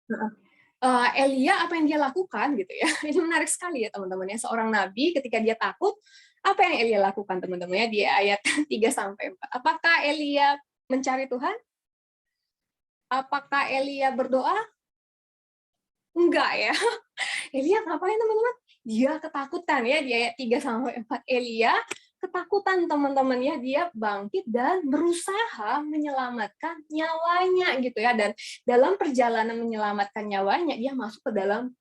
Heeh. Elia apa yang dia lakukan gitu ya, ini menarik sekali ya teman-teman ya, seorang nabi ketika dia takut, apa yang Elia lakukan teman-teman ya, di ayat 3-4. Apakah Elia mencari Tuhan? Apakah Elia berdoa? Enggak ya. Elia ngapain teman-teman? Dia ketakutan ya, di ayat 3-4. Elia ketakutan teman-teman ya, dia bangkit dan berusaha menyelamatkan nyawanya gitu ya, dan dalam perjalanan menyelamatkan nyawanya dia masuk ke dalam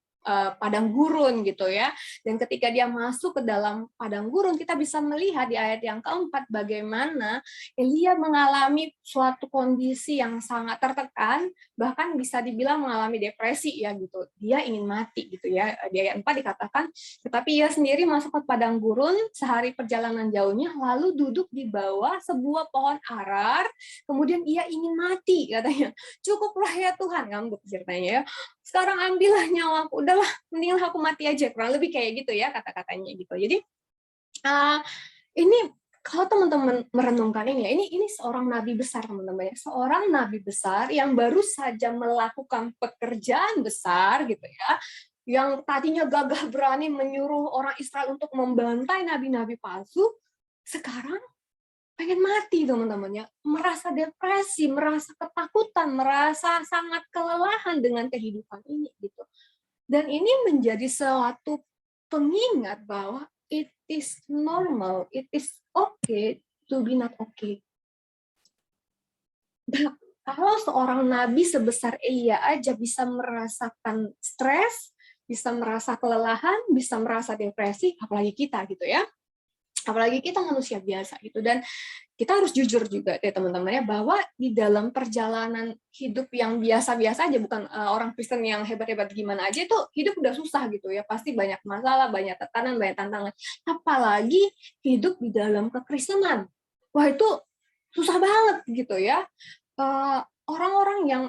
padang gurun gitu ya. Dan ketika dia masuk ke dalam padang gurun, kita bisa melihat di ayat yang keempat bagaimana Elia mengalami suatu kondisi yang sangat tertekan, bahkan bisa dibilang mengalami depresi ya gitu. Dia ingin mati gitu ya. Di ayat 4 dikatakan, tetapi ia sendiri masuk ke padang gurun sehari perjalanan jauhnya, lalu duduk di bawah sebuah pohon arar, kemudian ia ingin mati katanya. Cukuplah ya Tuhan, kamu ceritanya ya. Sekarang ambillah nyawaku, udahlah mending aku mati aja, kurang lebih kayak gitu ya kata-katanya gitu. Jadi ini kalau teman-teman merenungkan ini ya, ini seorang nabi besar teman-teman ya, seorang nabi besar yang baru saja melakukan pekerjaan besar gitu ya, yang tadinya gagah berani menyuruh orang Israel untuk membantai nabi-nabi palsu, sekarang pengen mati teman-teman ya, merasa depresi, merasa ketakutan, merasa sangat kelelahan dengan kehidupan ini gitu. Dan ini menjadi suatu pengingat bahwa it is normal, it is okay to be not okay. Nah, kalau seorang nabi sebesar Elia aja bisa merasakan stres, bisa merasa kelelahan, bisa merasa depresi, apalagi kita gitu ya. Apalagi kita manusia biasa gitu. Dan kita harus jujur juga deh teman-teman ya, bahwa di dalam perjalanan hidup yang biasa-biasa aja, bukan orang Kristen yang hebat-hebat gimana aja, itu hidup udah susah gitu ya, pasti banyak masalah, banyak tekanan, banyak tantangan, apalagi hidup di dalam kekristenan. Wah itu susah banget gitu ya. Orang-orang yang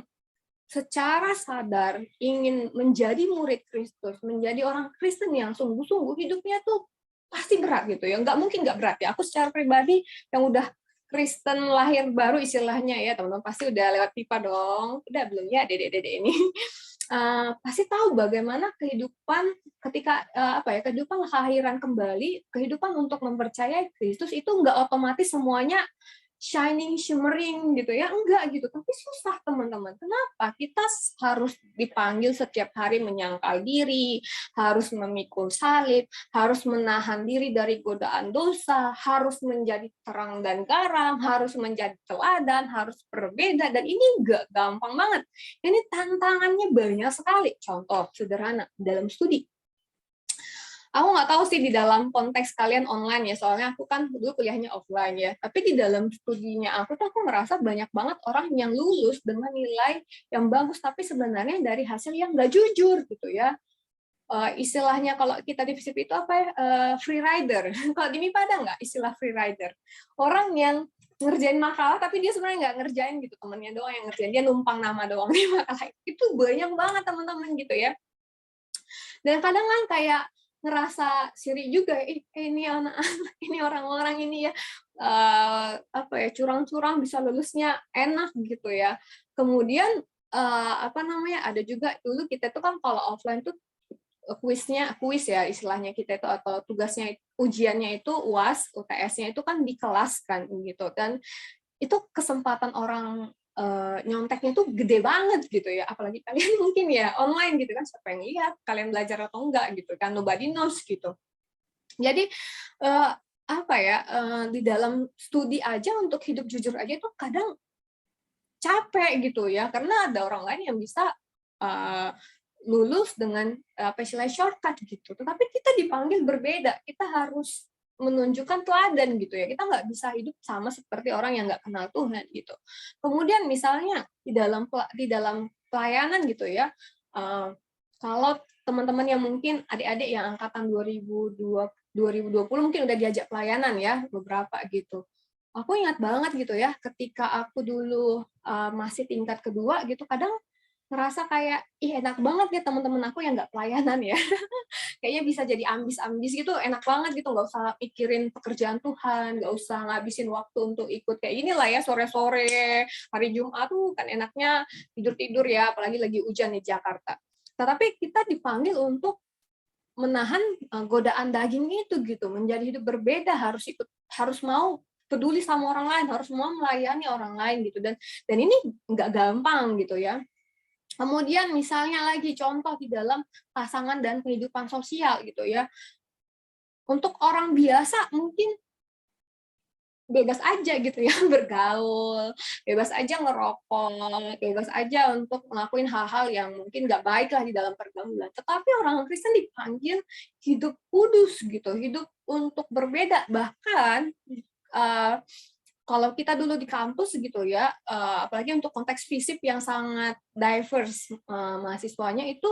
secara sadar ingin menjadi murid Kristus, menjadi orang Kristen yang sungguh-sungguh, hidupnya tuh pasti berat gitu ya. Nggak mungkin nggak berat ya. Aku secara pribadi yang udah Kristen lahir baru istilahnya ya, teman-teman pasti udah lewat pipa dong. Udah belum ya dedek-dedek ini? Pasti tahu bagaimana kehidupan ketika kehidupan kelahiran kembali, kehidupan untuk mempercayai Kristus itu nggak otomatis semuanya shining, shimmering gitu ya, enggak gitu, tapi susah teman-teman. Kenapa? Kita harus dipanggil setiap hari menyangkal diri, harus memikul salib, harus menahan diri dari godaan dosa, harus menjadi terang dan garam, harus menjadi teladan, harus berbeda, dan ini enggak gampang banget. Ini tantangannya banyak sekali. Contoh sederhana, dalam studi. Aku nggak tahu sih di dalam konteks kalian online ya, soalnya aku kan dulu kuliahnya offline ya. Tapi di dalam studinya aku tuh aku merasa banyak banget orang yang lulus dengan nilai yang bagus, tapi sebenarnya dari hasil yang nggak jujur gitu ya. Istilahnya kalau kita di FISIP itu apa ya? Free rider. Kalau di MIPA ada nggak istilah free rider? Orang yang ngerjain makalah tapi dia sebenarnya nggak ngerjain gitu, temennya doang yang ngerjain, dia numpang nama doang di makalah. Itu banyak banget teman-teman gitu ya. Dan kadang kan kayak ngerasa sirik juga, ini anak ini orang-orang ini ya curang-curang bisa lulusnya enak gitu ya. Kemudian ada juga dulu kita tuh kan kalau offline tuh kuis ya istilahnya kita itu, atau tugasnya ujiannya itu UAS, UTS-nya itu kan di kelas kan gitu, dan itu kesempatan orang nyonteknya tuh gede banget gitu ya, apalagi kalian mungkin ya online gitu kan, siapa yang lihat kalian belajar atau enggak gitu kan, nobody knows gitu. Jadi di dalam studi aja untuk hidup jujur aja itu kadang capek gitu ya, karena ada orang lain yang bisa lulus dengan shortcut gitu, tetapi kita dipanggil berbeda, kita harus menunjukkan teladan gitu ya, kita nggak bisa hidup sama seperti orang yang nggak kenal Tuhan gitu. Kemudian misalnya di dalam pelayanan gitu ya, kalau teman-teman yang mungkin adik-adik yang angkatan 2020 mungkin udah diajak pelayanan ya beberapa gitu. Aku ingat banget gitu ya, ketika aku dulu masih tingkat kedua gitu, kadang ngerasa kayak, ih enak banget ya teman-teman aku yang nggak pelayanan ya. kayaknya bisa jadi ambis-ambis gitu, enak banget gitu, nggak usah mikirin pekerjaan Tuhan, nggak usah ngabisin waktu untuk ikut kayak inilah ya, sore-sore, hari Jumat tuh kan enaknya tidur-tidur ya, apalagi lagi hujan di Jakarta. Tetapi kita dipanggil untuk menahan godaan daging itu gitu, menjadi hidup berbeda, harus mau peduli sama orang lain, harus mau melayani orang lain gitu, dan ini nggak gampang gitu ya. Kemudian misalnya lagi contoh di dalam pasangan dan kehidupan sosial gitu ya. Untuk orang biasa mungkin bebas aja gitu ya bergaul, bebas aja ngerokok, bebas aja untuk ngelakuin hal-hal yang mungkin nggak baik lah di dalam pergaulan. Tetapi orang Kristen dipanggil hidup kudus gitu, hidup untuk berbeda. Bahkan kalau kita dulu di kampus gitu ya, apalagi untuk konteks FISIP yang sangat diverse mahasiswanya itu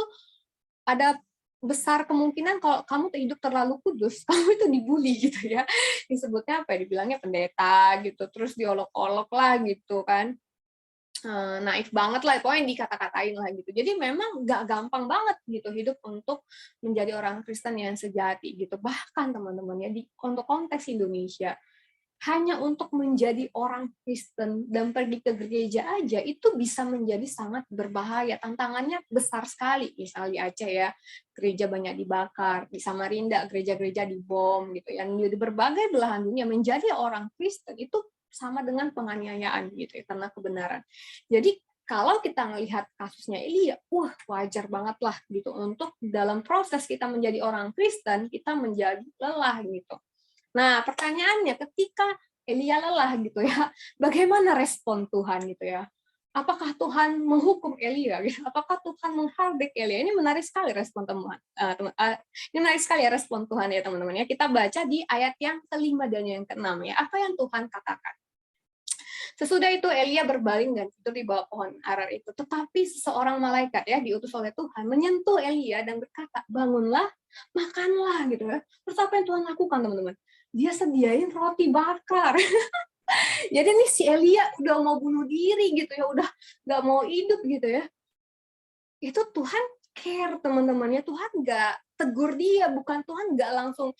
ada besar kemungkinan kalau kamu hidup terlalu kudus, kamu itu dibully gitu ya. Disebutnya apa ya, dibilangnya pendeta gitu, terus diolok-olok lah gitu kan. Naif banget lah, pokoknya dikata-katain lah gitu. Jadi memang nggak gampang banget gitu hidup untuk menjadi orang Kristen yang sejati gitu. Bahkan teman-teman ya, untuk konteks Indonesia, hanya untuk menjadi orang Kristen dan pergi ke gereja aja itu bisa menjadi sangat berbahaya. Tantangannya besar sekali. Misalnya di Aceh ya, gereja banyak dibakar, di Samarinda gereja-gereja dibom gitu. Yang di berbagai belahan dunia menjadi orang Kristen itu sama dengan penganiayaan gitu ya, karena kebenaran. Jadi kalau kita melihat kasusnya Elia, wajar banget lah gitu untuk dalam proses kita menjadi orang Kristen, kita menjadi lelah gitu. Nah, pertanyaannya ketika Elia lelah gitu ya, bagaimana respon Tuhan gitu ya? Apakah Tuhan menghukum Elia? Gitu? Apakah Tuhan menghardik Elia? Ini menarik sekali respon Tuhan. Ini menarik sekali ya respon Tuhan ya teman-teman ya. Kita baca di ayat yang kelima dan yang keenam ya. Apa yang Tuhan katakan? Sesudah itu Elia berbaring dan tidur di bawah pohon arar itu. Tetapi seseorang malaikat ya diutus oleh Tuhan menyentuh Elia dan berkata, bangunlah, makanlah gitu ya. Terus apa yang Tuhan lakukan teman-teman? Dia sediain roti bakar. Jadi nih si Elia udah mau bunuh diri gitu ya, udah nggak mau hidup gitu ya. Itu Tuhan care teman-temannya, Tuhan nggak tegur dia, bukan Tuhan nggak langsung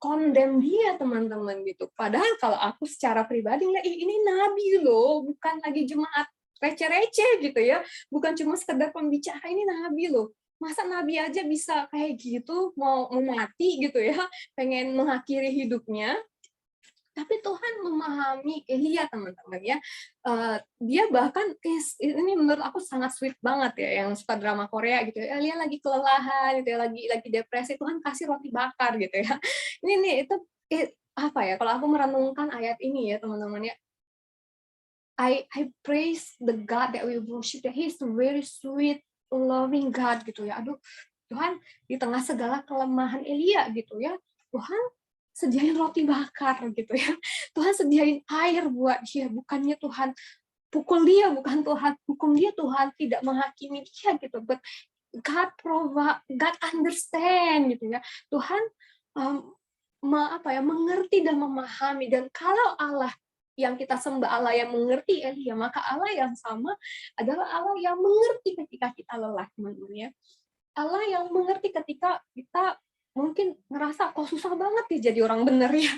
condemn dia teman-teman gitu. Padahal kalau aku secara pribadi ngeliat, ini nabi loh, bukan lagi jemaat receh-receh gitu ya, bukan cuma sekedar pembicara, ini nabi loh. Masa nabi aja bisa kayak gitu, mau mati gitu ya, pengen mengakhiri hidupnya. Tapi Tuhan memahami Elia teman-teman ya. Dia bahkan ini menurut aku sangat sweet banget ya, yang suka drama Korea gitu ya. Elia lagi kelelahan gitu ya, lagi depresi, Tuhan kasih roti bakar gitu ya. Ini nih itu apa ya? Kalau aku merenungkan ayat ini ya teman-teman ya, I praise the God that we worship, that He is a very sweet, loving God gitu ya. Aduh, Tuhan di tengah segala kelemahan Elia gitu ya, Tuhan sediain roti bakar gitu ya. Tuhan sediain air buat dia, bukannya Tuhan pukul dia, bukan Tuhan hukum dia, Tuhan tidak menghakimi dia gitu. But God provide, God understand gitu ya. Tuhan mengerti dan memahami. Dan kalau Allah yang kita sembah Allah yang mengerti Elia, maka Allah yang sama adalah Allah yang mengerti ketika kita lelah, teman-teman ya. Allah yang mengerti ketika kita mungkin ngerasa kok susah banget ya jadi orang bener ya.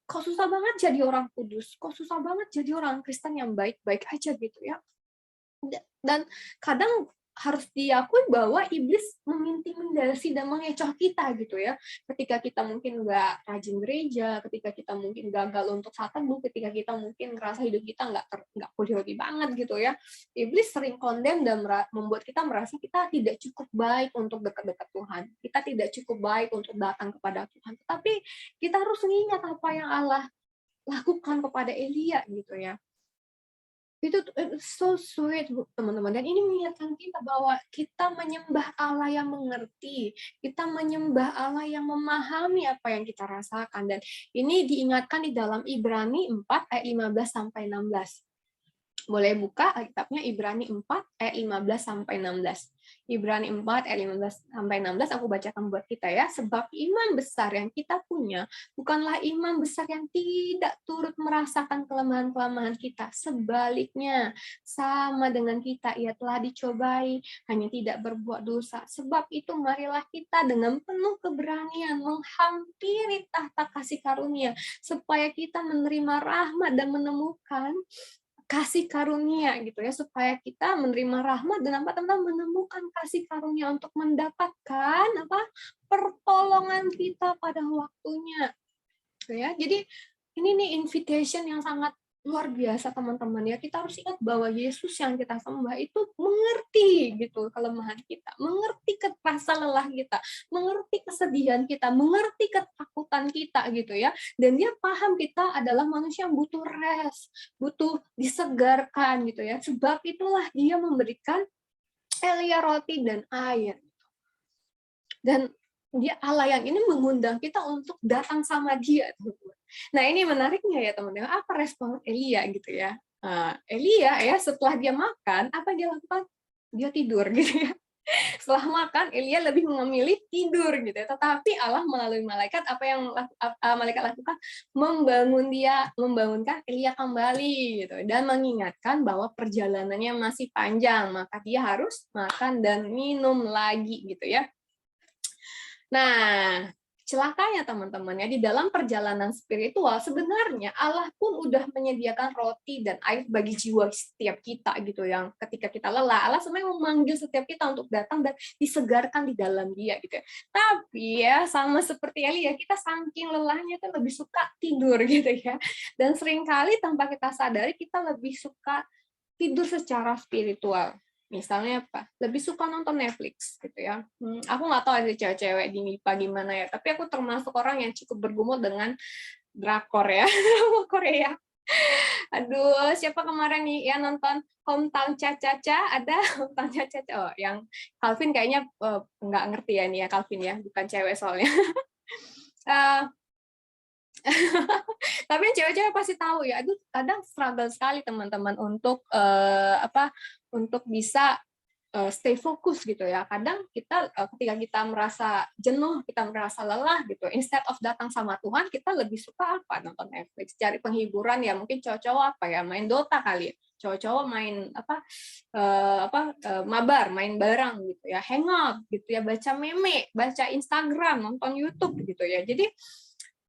Kok susah banget jadi orang kudus, kok susah banget jadi orang Kristen yang baik-baik aja gitu ya. Dan kadang harus diakui bahwa iblis mengintimidasi dan mengecoh kita gitu ya. Ketika kita mungkin nggak rajin gereja, ketika kita mungkin gagal untuk saat teduh, ketika kita mungkin ngerasa hidup kita nggak priori banget gitu ya. Iblis sering kondem dan membuat kita merasa kita tidak cukup baik untuk dekat-dekat Tuhan. Kita tidak cukup baik untuk datang kepada Tuhan. Tetapi kita harus mengingat apa yang Allah lakukan kepada Elia gitu ya. Itu so sweet teman-teman, dan ini mengingatkan kita bahwa kita menyembah Allah yang mengerti, kita menyembah Allah yang memahami apa yang kita rasakan, dan ini diingatkan di dalam Ibrani 4 ayat 15 sampai 16. Boleh buka Alkitabnya Ibrani 4 ayat 15 sampai 16. Ibrani 4 ayat 15 sampai 16 aku bacakan buat kita ya. Sebab iman besar yang kita punya bukanlah iman besar yang tidak turut merasakan kelemahan-kelemahan kita. Sebaliknya, sama dengan kita ia telah dicobai, hanya tidak berbuat dosa. Sebab itu marilah kita dengan penuh keberanian menghampiri tahta kasih karunia supaya kita menerima rahmat dan menemukan kasih karunia gitu ya, supaya kita menerima rahmat dan teman-teman menemukan kasih karunia untuk mendapatkan pertolongan kita pada waktunya gitu ya. Jadi ini nih invitation yang sangat luar biasa teman-teman ya. Kita harus ingat bahwa Yesus yang kita sembah itu mengerti gitu kelemahan kita, mengerti rasa lelah kita, mengerti kesedihan kita, mengerti ketakutan kita gitu ya. Dan dia paham kita adalah manusia yang butuh rest, butuh disegarkan gitu ya. Sebab itulah dia memberikan Elia roti dan air. Dan dia Allah yang ini mengundang kita untuk datang sama dia, teman-teman. Nah, ini menariknya ya, teman-teman. Apa respon Elia gitu ya? Elia ya setelah dia makan, apa dia lakukan? Dia tidur gitu ya. Setelah makan, Elia lebih memilih tidur gitu ya. Tetapi Allah melalui malaikat, apa yang malaikat lakukan? Membangunkan Elia kembali gitu dan mengingatkan bahwa perjalanannya masih panjang, maka dia harus makan dan minum lagi gitu ya. Nah, celakanya teman-teman ya, di dalam perjalanan spiritual sebenarnya Allah pun udah menyediakan roti dan air bagi jiwa setiap kita gitu, yang ketika kita lelah Allah sebenarnya memanggil setiap kita untuk datang dan disegarkan di dalam dia gitu ya. Tapi ya sama seperti Elia, kita saking lelahnya itu lebih suka tidur gitu ya, dan seringkali tanpa kita sadari kita lebih suka tidur secara spiritual. Misalnya apa? Lebih suka nonton Netflix gitu ya. Aku nggak tahu ada cewek-cewek di MIPA gimana ya, tapi aku termasuk orang yang cukup bergumul dengan drakor ya, Korea. Aduh, siapa kemarin nih yang nonton Hometown Cha-Cha-Cha? Ada Hometown Cha-Cha-Cha. Oh, yang Calvin kayaknya nggak ngerti ya nih ya, Calvin ya, bukan cewek soalnya. Tapi yang cewek-cewek pasti tahu ya, aduh kadang struggle sekali teman-teman untuk untuk bisa stay fokus gitu ya. Kadang kita ketika kita merasa jenuh, kita merasa lelah gitu, instead of datang sama Tuhan, kita lebih suka apa? Nonton Netflix, cari penghiburan ya, mungkin cowok-cowok apa ya, main Dota kali ya. Cowok-cowok main mabar, main bareng gitu ya, hangout gitu ya, baca meme, baca Instagram, nonton YouTube gitu ya. Jadi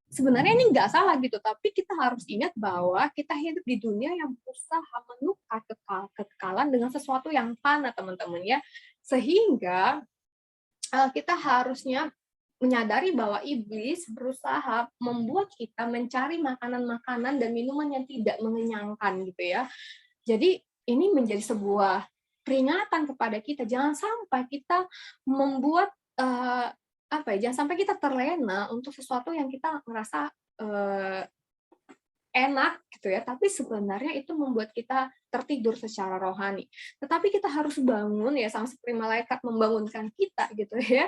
sebenarnya ini nggak salah gitu, tapi kita harus ingat bahwa kita hidup di dunia yang berusaha menukar kekekalan dengan sesuatu yang fana, teman-teman ya. Sehingga kita harusnya menyadari bahwa iblis berusaha membuat kita mencari makanan-makanan dan minuman yang tidak mengenyangkan gitu ya. Jadi ini menjadi sebuah peringatan kepada kita, jangan sampai kita membuat jangan sampai kita terlena untuk sesuatu yang kita merasa enak gitu ya, tapi sebenarnya itu membuat kita tertidur secara rohani. Tetapi kita harus bangun ya, sama seperti malaikat membangunkan kita gitu ya.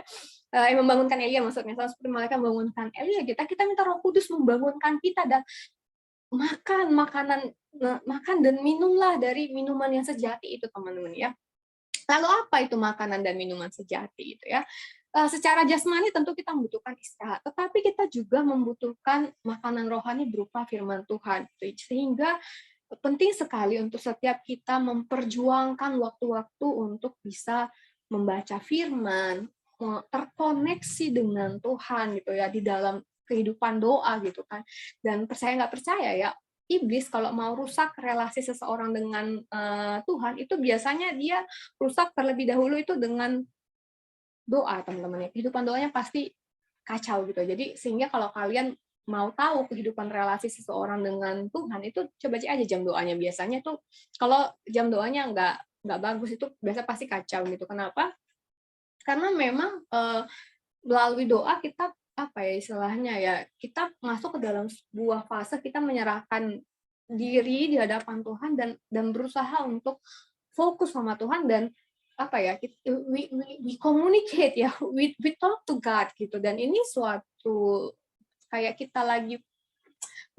Membangunkan Elia maksudnya, sama seperti malaikat membangunkan Elia, kita minta Roh Kudus membangunkan kita dan makan dan minumlah dari minuman yang sejati itu, teman-teman ya. Lalu apa itu makanan dan minuman sejati itu ya? Secara jasmani tentu kita membutuhkan istirahat, tetapi kita juga membutuhkan makanan rohani berupa firman Tuhan. Sehingga penting sekali untuk setiap kita memperjuangkan waktu-waktu untuk bisa membaca firman, terkoneksi dengan Tuhan gitu ya, di dalam kehidupan doa gitu kan. Dan percaya nggak percaya ya, iblis kalau mau rusak relasi seseorang dengan Tuhan, itu biasanya dia rusak terlebih dahulu itu dengan doa, teman-teman ya. Kehidupan doanya pasti kacau gitu. Jadi sehingga kalau kalian mau tahu kehidupan relasi seseorang dengan Tuhan, itu coba cek aja jam doanya. Biasanya tuh kalau jam doanya nggak bagus, itu biasa pasti kacau gitu. Kenapa? Karena memang melalui doa kita istilahnya ya, kita masuk ke dalam sebuah fase kita menyerahkan diri di hadapan Tuhan dan berusaha untuk fokus sama Tuhan dan we communicate ya, we talk to God gitu. Dan ini suatu kayak kita lagi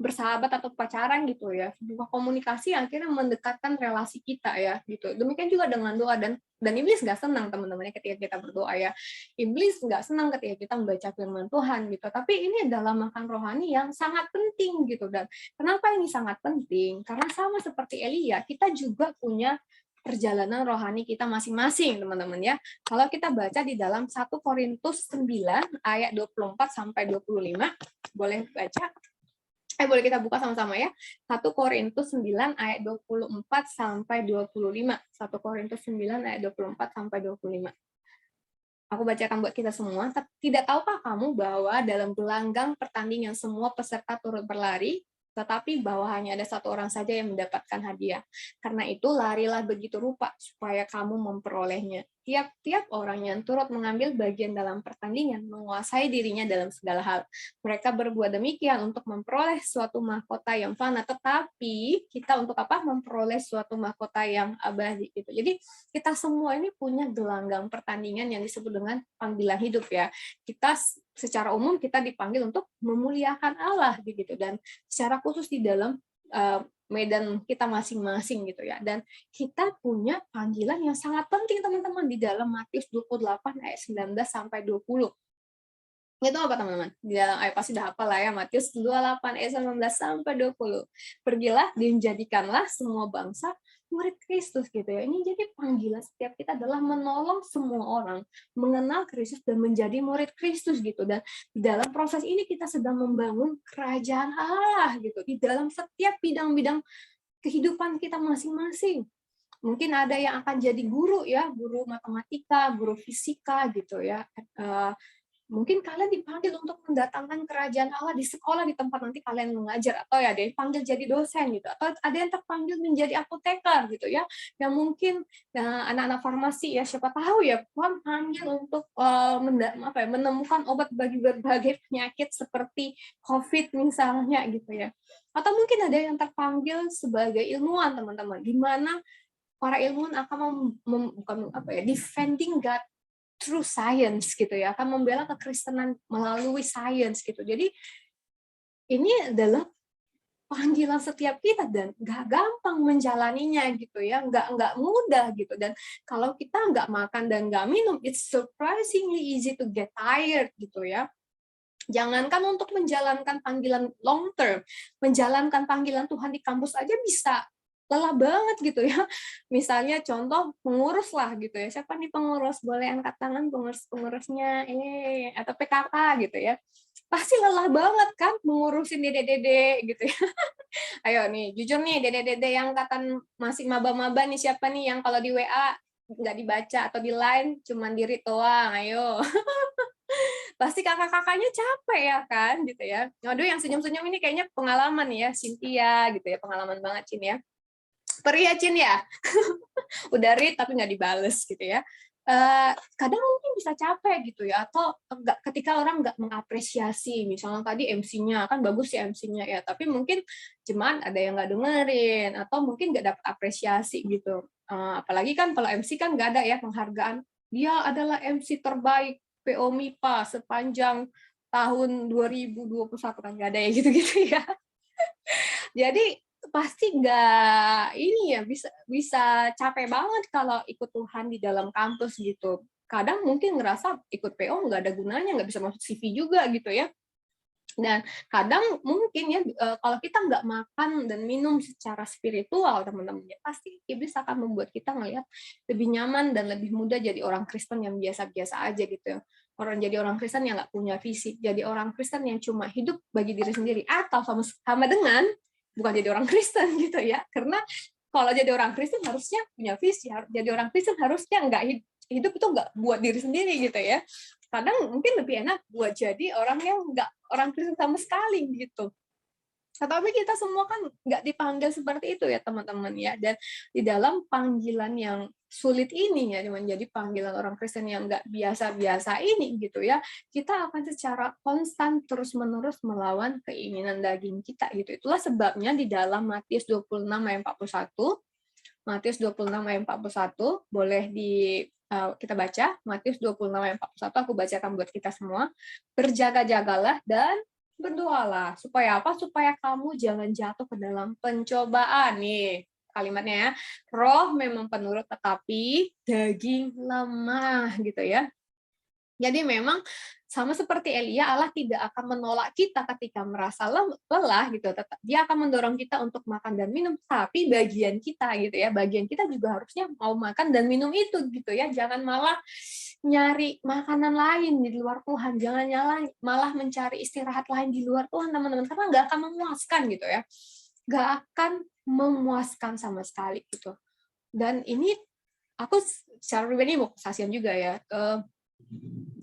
bersahabat atau pacaran gitu ya. Sebuah komunikasi yang akhirnya mendekatkan relasi kita ya gitu. Demikian juga dengan doa, dan iblis nggak senang teman-temannya ketika kita berdoa ya. Iblis nggak senang ketika kita membaca firman Tuhan gitu. Tapi ini adalah makan rohani yang sangat penting gitu. Dan kenapa ini sangat penting? Karena sama seperti Elia, kita juga punya perjalanan rohani kita masing-masing, teman-teman ya. Kalau kita baca di dalam 1 Korintus 9 ayat 24 sampai 25, boleh baca? Boleh kita buka sama-sama ya. 1 Korintus 9 ayat 24 sampai 25. 1 Korintus 9 ayat 24 sampai 25. Aku bacakan buat kita semua. Tidak tahukah kamu bahwa dalam gelanggang pertandingan semua peserta turut berlari, tetapi bahwa hanya ada satu orang saja yang mendapatkan hadiah. Karena itu larilah begitu rupa supaya kamu memperolehnya. Tiap-tiap orang yang turut mengambil bagian dalam pertandingan menguasai dirinya dalam segala hal. Mereka berbuat demikian untuk memperoleh suatu mahkota yang fana, tetapi kita untuk apa? Memperoleh suatu mahkota yang abadi gitu. Jadi kita semua ini punya gelanggang pertandingan yang disebut dengan panggilan hidup ya. Kita secara umum kita dipanggil untuk memuliakan Allah gitu, dan secara khusus di dalam medan kita masing-masing gitu ya. Dan kita punya panggilan yang sangat penting teman-teman di dalam Matius 28 ayat 19 sampai 20. Itu apa teman-teman? Di dalam ayat pasti udah hafal lah ya, Matius 28 ayat 19 sampai 20. Pergilah dan jadikanlah semua bangsa murid Kristus gitu ya. Ini jadi panggilan setiap kita adalah menolong semua orang mengenal Kristus dan menjadi murid Kristus gitu. Dan di dalam proses ini kita sedang membangun kerajaan Allah gitu di dalam setiap bidang-bidang kehidupan kita masing-masing. Mungkin ada yang akan jadi guru ya, guru matematika, guru fisika gitu ya. Mungkin kalian dipanggil untuk mendatangkan kerajaan Allah di sekolah, di tempat nanti kalian mengajar, atau ya ada yang dipanggil jadi dosen gitu, atau ada yang terpanggil menjadi apoteker gitu ya, yang mungkin anak-anak farmasi ya, siapa tahu ya Tuhan panggil untuk menemukan obat bagi berbagai penyakit seperti COVID misalnya gitu ya, atau mungkin ada yang terpanggil sebagai ilmuwan teman-teman, di mana para ilmuwan akan defending God through science gitu ya, akan membela kekristenan melalui science gitu. Jadi ini adalah panggilan setiap kita dan nggak gampang menjalaninya gitu ya, nggak mudah gitu. Dan kalau kita nggak makan dan nggak minum, it's surprisingly easy to get tired gitu ya. Jangankan untuk menjalankan panggilan long term, menjalankan panggilan Tuhan di kampus aja bisa lelah banget gitu ya. Misalnya contoh pengurus lah gitu ya. Siapa nih pengurus? Boleh angkat tangan pengurusnya atau PKK gitu ya. Pasti lelah banget kan mengurusin dede-dede gitu ya. Ayo nih, jujur nih dede-dede yang angkatan masih maba-maba nih, siapa nih yang kalau di WA nggak dibaca atau di line cuman diri doang, ayo. Pasti kakak-kakaknya capek ya kan gitu ya. Waduh, yang senyum-senyum ini kayaknya pengalaman ya, Cynthia gitu ya, pengalaman banget Cin ya. Perih ya Cin ya. Udah read tapi nggak dibales gitu ya. Kadang mungkin bisa capek gitu ya, atau ketika orang nggak mengapresiasi, misalnya tadi MC-nya kan bagus ya MC-nya ya, tapi mungkin cuman ada yang nggak dengerin atau mungkin nggak dapat apresiasi gitu. Apalagi kan kalau MC kan nggak ada ya penghargaan, dia adalah MC terbaik PO MIPA sepanjang tahun 2021 kan, nggak ada ya gitu-gitu ya. Jadi pasti nggak ini ya, bisa capek banget kalau ikut Tuhan di dalam kampus gitu. Kadang mungkin ngerasa ikut PO nggak ada gunanya, nggak bisa masuk CV juga gitu ya. Dan kadang mungkin ya kalau kita nggak makan dan minum secara spiritual teman-teman ya, pasti iblis akan membuat kita ngelihat lebih nyaman dan lebih mudah jadi orang Kristen yang biasa-biasa aja gitu ya. Jadi orang Kristen yang nggak punya visi, jadi orang Kristen yang cuma hidup bagi diri sendiri, atau sama dengan bukan jadi orang Kristen gitu ya. Karena kalau jadi orang Kristen harusnya punya visi, jadi orang Kristen harusnya nggak hidup itu nggak buat diri sendiri gitu ya. Kadang mungkin lebih enak buat jadi orang yang nggak orang Kristen sama sekali gitu. Tetapi kita semua kan nggak dipanggil seperti itu ya teman-teman ya. Dan di dalam panggilan yang sulit ini ya, menjadi panggilan orang Kristen yang nggak biasa-biasa ini gitu ya, kita akan secara konstan terus-menerus melawan keinginan daging kita gitu. Itulah sebabnya di dalam Matius 26 ayat 41, Matius 26 ayat 41, boleh kita baca, Matius 26 ayat 41, aku bacakan buat kita semua. Berjaga-jagalah dan Berdoalah. Supaya apa? Supaya kamu jangan jatuh ke dalam pencobaan. Nih, kalimatnya ya. Roh memang penurut, tetapi daging lemah, gitu ya. Jadi memang sama seperti Elia, Allah tidak akan menolak kita ketika merasa lelah gitu. Dia akan mendorong kita untuk makan dan minum, tapi bagian kita gitu ya, bagian kita juga harusnya mau makan dan minum itu gitu ya. Jangan malah nyari makanan lain di luar Tuhan, jangan malah mencari istirahat lain di luar Tuhan, teman-teman, karena nggak akan memuaskan gitu ya. Nggak akan memuaskan sama sekali gitu. Dan ini aku secara pribadi mau kesaksian juga ya.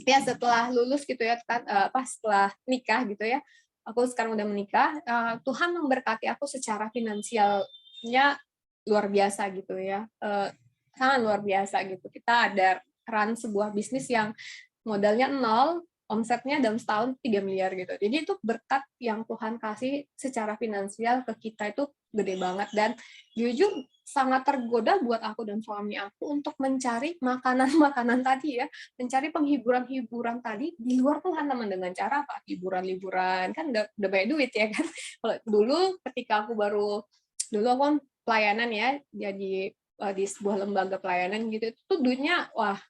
Ya setelah lulus gitu ya kan, setelah nikah gitu ya, aku sekarang udah menikah, Tuhan memberkati aku secara finansialnya luar biasa gitu ya, sangat luar biasa gitu. Kita ada run sebuah bisnis yang modalnya nol, omsetnya dalam setahun 3 miliar gitu. Jadi itu berkat yang Tuhan kasih secara finansial ke kita itu gede banget, dan jujur sangat tergoda buat aku dan suami aku untuk mencari makanan-makanan tadi ya, mencari penghiburan-hiburan tadi di luar Tuhan, teman, dengan cara apa? Liburan-liburan, kan udah banyak duit ya kan. Kalau dulu ketika aku aku kan pelayanan ya, jadi di sebuah lembaga pelayanan gitu, itu duitnya wah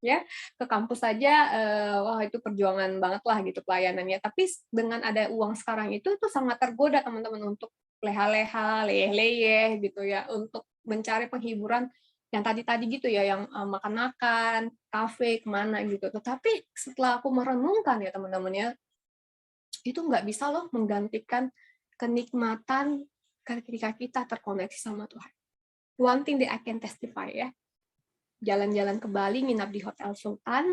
ya, ke kampus saja wah itu perjuangan banget lah gitu pelayanannya. Tapi dengan ada uang sekarang itu sangat tergoda teman-teman untuk leha-leha, leyeh-leyeh gitu ya, untuk mencari penghiburan yang tadi-tadi gitu ya, yang makan-makan, kafe, kemana gitu. Tetapi setelah aku merenungkan ya teman-teman ya, itu nggak bisa loh menggantikan kenikmatan ketika kita terkoneksi sama Tuhan. One thing that I can testify ya, jalan-jalan ke Bali, nginap di Hotel Sultan,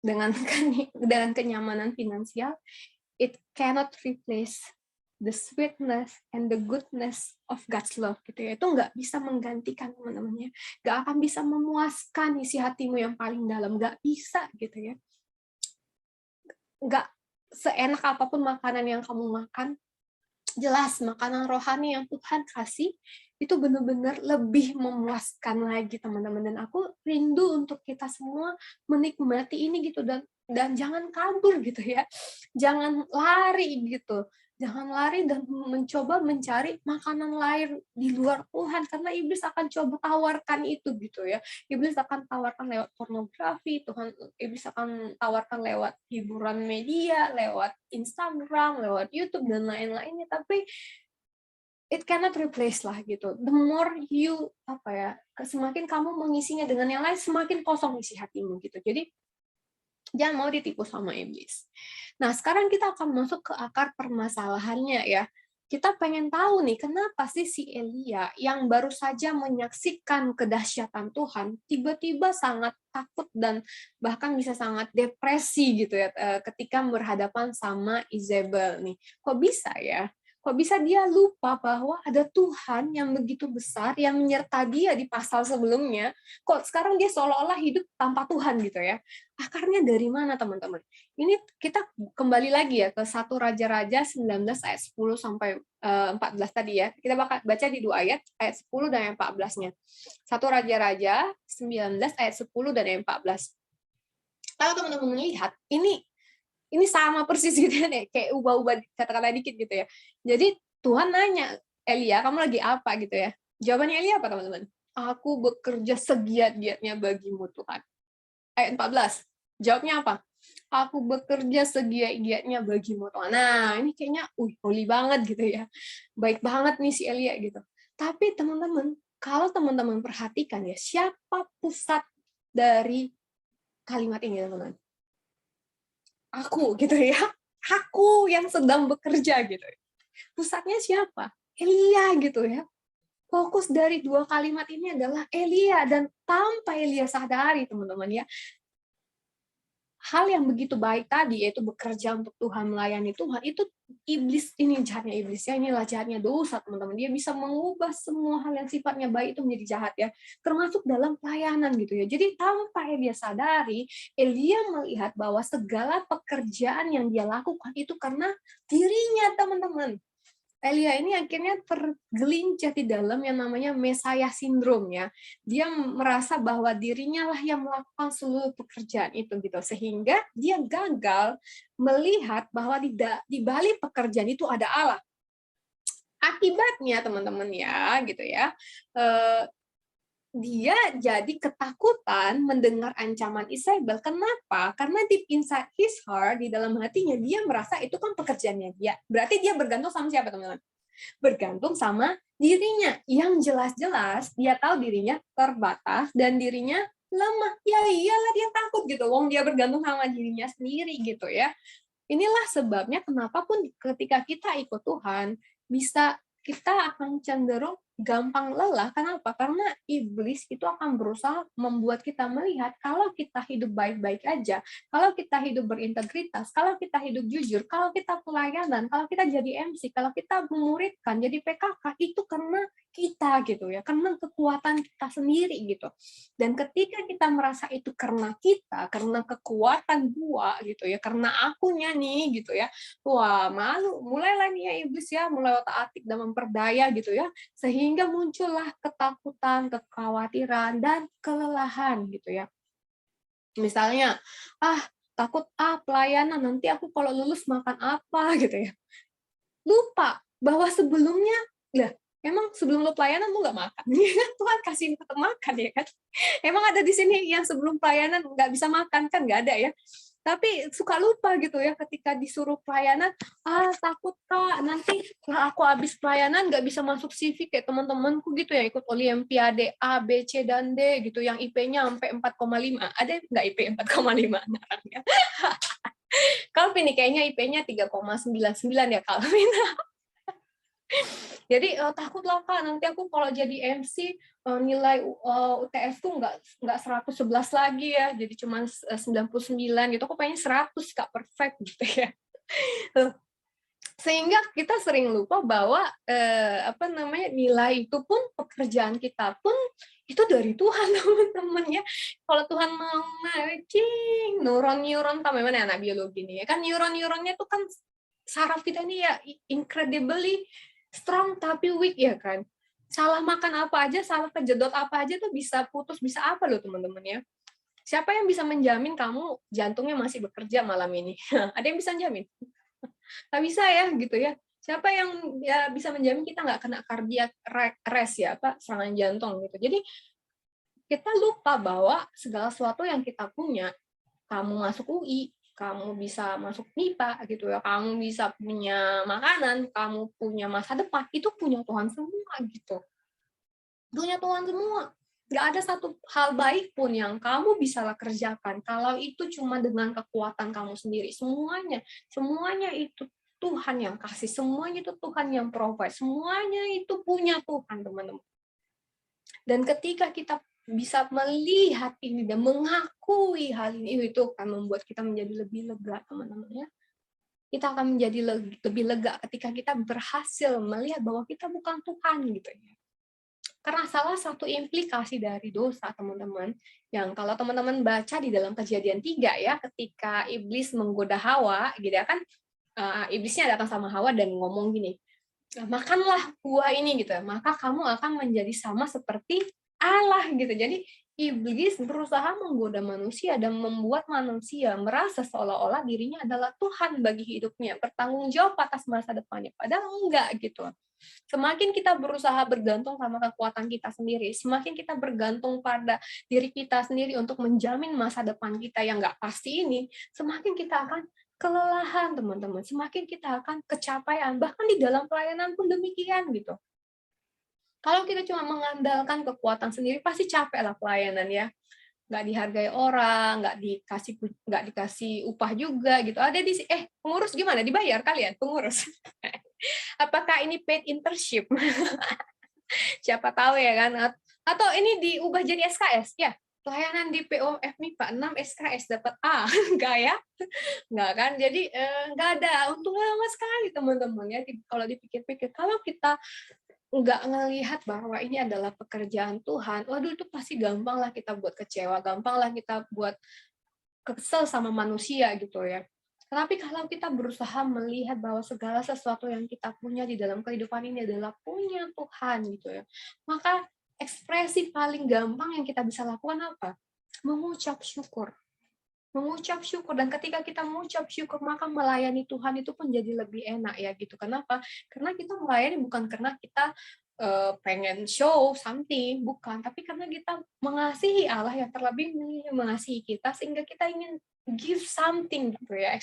dengan kenyamanan finansial, it cannot replace the sweetness and the goodness of God's love gitu ya. Itu nggak bisa menggantikan teman-temannya, nggak akan bisa memuaskan isi hatimu yang paling dalam, nggak bisa gitu ya. Nggak seenak apapun makanan yang kamu makan, jelas makanan rohani yang Tuhan kasih itu benar-benar lebih memuaskan lagi teman-teman, dan aku rindu untuk kita semua menikmati ini gitu, dan jangan kabur gitu ya, jangan lari gitu, jangan lari dan mencoba mencari makanan lain di luar Tuhan, karena iblis akan coba tawarkan itu gitu ya. Iblis akan tawarkan lewat pornografi, iblis akan tawarkan lewat hiburan media, lewat Instagram, lewat YouTube dan lain-lainnya, tapi it cannot replace lah gitu. The more you semakin kamu mengisinya dengan yang lain, semakin kosong isi hatimu gitu. Jadi jangan mau ditipu sama iblis. Nah, sekarang kita akan masuk ke akar permasalahannya ya. Kita pengen tahu nih, kenapa sih si Elia yang baru saja menyaksikan kedahsyatan Tuhan, tiba-tiba sangat takut dan bahkan bisa sangat depresi gitu ya, ketika berhadapan sama Izebel nih. Kok bisa ya? Kok bisa dia lupa bahwa ada Tuhan yang begitu besar, yang menyertai dia di pasal sebelumnya, kok sekarang dia seolah-olah hidup tanpa Tuhan gitu ya. Akarnya dari mana teman-teman? Ini kita kembali lagi ya ke 1 Raja-Raja 19 ayat 10 sampai 14 tadi ya. Kita baca di 2 ayat 10 dan ayat 14-nya. 1 Raja-Raja 19 ayat 10 dan ayat 14. Kalau teman-teman melihat, ini sama persis gitu ya, kayak ubah-ubah kata-kata dikit gitu ya. Jadi Tuhan nanya, Elia, kamu lagi apa gitu ya. Jawabannya Elia apa teman-teman? Aku bekerja segiat-giatnya bagimu Tuhan. Ayat 14. Jawabnya apa? Aku bekerja segiat-giatnya bagimu Tuhan. Nah, ini kayaknya holy banget gitu ya. Baik banget nih si Elia gitu. Tapi teman-teman, kalau teman-teman perhatikan ya, siapa pusat dari kalimat ini teman-teman? Aku gitu ya. Aku yang sedang bekerja gitu. Pusatnya siapa? Elia gitu ya. Fokus dari dua kalimat ini adalah Elia, dan tanpa Elia sadari teman-teman ya, hal yang begitu baik tadi, yaitu bekerja untuk Tuhan, melayani Tuhan, itu iblis, ini jahatnya iblis ya, inilah jahatnya dosa teman-teman. Dia bisa mengubah semua hal yang sifatnya baik itu menjadi jahat ya, termasuk dalam pelayanan gitu ya. Jadi tanpa Elia sadari, Elia melihat bahwa segala pekerjaan yang dia lakukan itu karena dirinya teman-teman, Elia ini akhirnya tergelincir di dalam yang namanya Mesiah Syndrome ya. Dia merasa bahwa dirinya lah yang melakukan seluruh pekerjaan itu gitu. Sehingga dia gagal melihat bahwa di balik pekerjaan itu ada Allah. Akibatnya teman-teman ya gitu ya. Dia jadi ketakutan mendengar ancaman Isabel. Kenapa? Karena deep inside his heart, di dalam hatinya, dia merasa itu kan pekerjaannya dia. Berarti dia bergantung sama siapa, teman-teman? Bergantung sama dirinya. Yang jelas-jelas dia tahu dirinya terbatas dan dirinya lemah. Ya iyalah dia takut gitu. Wong dia bergantung sama dirinya sendiri gitu ya. Inilah sebabnya kenapa pun ketika kita ikut Tuhan, kita akan cenderung gampang lelah. Kenapa? Karena iblis itu akan berusaha membuat kita melihat kalau kita hidup baik-baik aja, kalau kita hidup berintegritas, kalau kita hidup jujur, kalau kita pelayanan, kalau kita jadi MC, kalau kita memuridkan, jadi PKK, itu karena kita gitu ya, karena kekuatan kita sendiri gitu. Dan ketika kita merasa itu karena kita, karena kekuatan gua gitu ya, karena akunya nih gitu ya, wah malu, mulailah nih ya iblis ya, mulai otak-atik dan memperdaya gitu ya, sehingga muncullah ketakutan, kekhawatiran, dan kelelahan gitu ya. Misalnya, takut pelayanan, nanti aku kalau lulus makan apa gitu ya. Lupa bahwa sebelumnya, lah emang sebelum lu pelayanan lu nggak makan? Tuhan kasih tetap makan ya kan? Emang ada di sini yang sebelum pelayanan nggak bisa makan kan? Nggak ada ya. Tapi suka lupa gitu ya ketika disuruh pelayanan, takut Kak, nanti setelah aku habis pelayanan nggak bisa masuk CV kayak teman-temanku gitu ya, ikut Olimpiade A, B, C, dan D gitu, yang IP-nya sampai 4,5. Ada nggak IP 4,5 anaknya? Calvin nih kayaknya IP-nya 3,99 ya Calvin. Jadi takutlah Kak, nanti aku kalau jadi MC nilai UTS tuh nggak 111 lagi ya, jadi cuma 99 gitu. Aku pengen 100 Kak, perfect gitu ya. Sehingga kita sering lupa bahwa nilai itu pun, pekerjaan kita pun itu dari Tuhan teman-teman ya. Kalau Tuhan mau matching neuron tahu mana anak biologi nih ya kan, neuronnya tuh kan saraf kita ini ya incredibly strong tapi weak ya kan. Salah makan apa aja, salah kejedot apa aja tuh bisa putus, bisa apa loh teman-teman ya. Siapa yang bisa menjamin kamu jantungnya masih bekerja malam ini? Ada yang bisa menjamin? Nggak bisa ya gitu ya. Siapa yang ya bisa menjamin kita nggak kena cardiac arrest ya, serangan jantung gitu. Jadi kita lupa bahwa segala sesuatu yang kita punya, kamu masuk UI, kamu bisa masuk MIPA gitu ya, kamu bisa punya makanan, kamu punya masa depan, itu punya Tuhan semua gitu. Punya Tuhan semua. Nggak ada satu hal baik pun yang kamu bisa kerjakan kalau itu cuma dengan kekuatan kamu sendiri. Semuanya itu Tuhan yang kasih, semuanya itu Tuhan yang provide, semuanya itu punya Tuhan, teman-teman. Dan ketika kita bisa melihat ini dan mengakui hal ini, itu akan membuat kita menjadi lebih lega, teman-teman ya. Kita akan menjadi lebih lega ketika kita berhasil melihat bahwa kita bukan Tuhan gitu ya. Karena salah satu implikasi dari dosa, teman-teman, yang kalau teman-teman baca di dalam Kejadian 3 ya, ketika iblis menggoda Hawa, gitu ya kan, iblisnya datang sama Hawa dan ngomong gini, makanlah buah ini gitu, maka kamu akan menjadi sama seperti Allah gitu. Jadi iblis berusaha menggoda manusia dan membuat manusia merasa seolah-olah dirinya adalah Tuhan bagi hidupnya, bertanggung jawab atas masa depannya. Padahal enggak gitu. Semakin kita berusaha bergantung sama kekuatan kita sendiri, semakin kita bergantung pada diri kita sendiri untuk menjamin masa depan kita yang nggak pasti ini, semakin kita akan kelelahan, teman-teman. Semakin kita akan kecapaian. Bahkan di dalam pelayanan pun demikian gitu. Kalau kita cuma mengandalkan kekuatan sendiri, pasti capek lah pelayanan ya. Nggak dihargai orang, nggak dikasih upah juga gitu. Ada di pengurus gimana? Dibayar kalian pengurus? Apakah ini paid internship? Siapa tahu ya kan? Atau ini diubah jadi SKS ya? Pelayanan di POF MIPA 6 SKS dapat A. Enggak ya? Enggak kan? Jadi enggak ada. Untungnya sama sekali teman-teman ya. Kalau dipikir-pikir, kalau kita nggak ngelihat bahwa ini adalah pekerjaan Tuhan, waduh itu pasti gampang lah kita buat kecewa, gampang lah kita buat kesel sama manusia gitu ya. Tetapi kalau kita berusaha melihat bahwa segala sesuatu yang kita punya di dalam kehidupan ini adalah punya Tuhan gitu ya, maka ekspresi paling gampang yang kita bisa lakukan apa? Mengucap syukur. Mengucap syukur, dan ketika kita mengucap syukur maka melayani Tuhan itu pun jadi lebih enak ya gitu. Kenapa? Karena kita melayani bukan karena kita pengen show something, bukan, tapi karena kita mengasihi Allah yang terlebih mengasihi kita sehingga kita ingin give something gitu ya,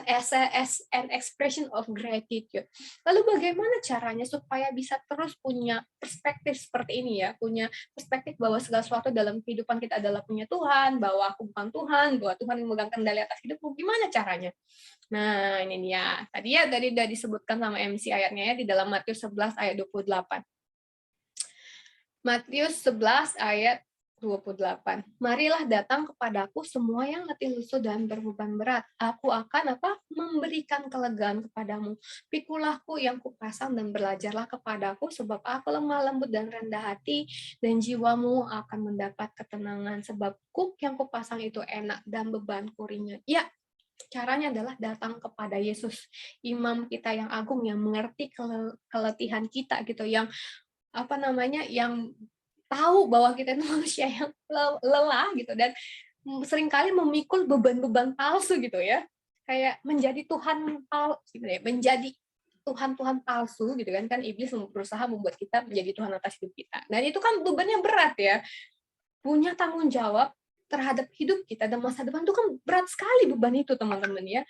as an expression of gratitude. Lalu bagaimana caranya supaya bisa terus punya perspektif seperti ini ya, punya perspektif bahwa segala sesuatu dalam kehidupan kita adalah punya Tuhan, bahwa aku bukan Tuhan, bahwa Tuhan yang memegang kendali atas hidupku. Gimana caranya? Nah, ini dia. Tadi udah disebutkan sama MC ayatnya ya di dalam Matius 11 ayat 28. Matius 11 ayat 28. Marilah datang kepadaku semua yang letih lesu dan berbeban berat. Aku akan memberikan kelegaan kepadamu. Pikulahku yang kupasang dan belajarlah kepadaku, sebab aku lemah lembut dan rendah hati, dan jiwamu akan mendapat ketenangan. Sebab kuk yang kupasang itu enak dan bebanku ringan. Ya, caranya adalah datang kepada Yesus, imam kita yang agung, yang mengerti keletihan kita gitu, yang yang tahu bahwa kita itu manusia yang lelah gitu, dan seringkali memikul beban-beban palsu gitu ya, kayak menjadi Tuhan palsu gitu ya, menjadi Tuhan-Tuhan palsu gitu kan iblis berusaha membuat kita menjadi Tuhan atas hidup kita, dan itu kan bebannya berat ya, punya tanggung jawab terhadap hidup kita dan masa depan itu kan berat sekali beban itu teman-teman ya.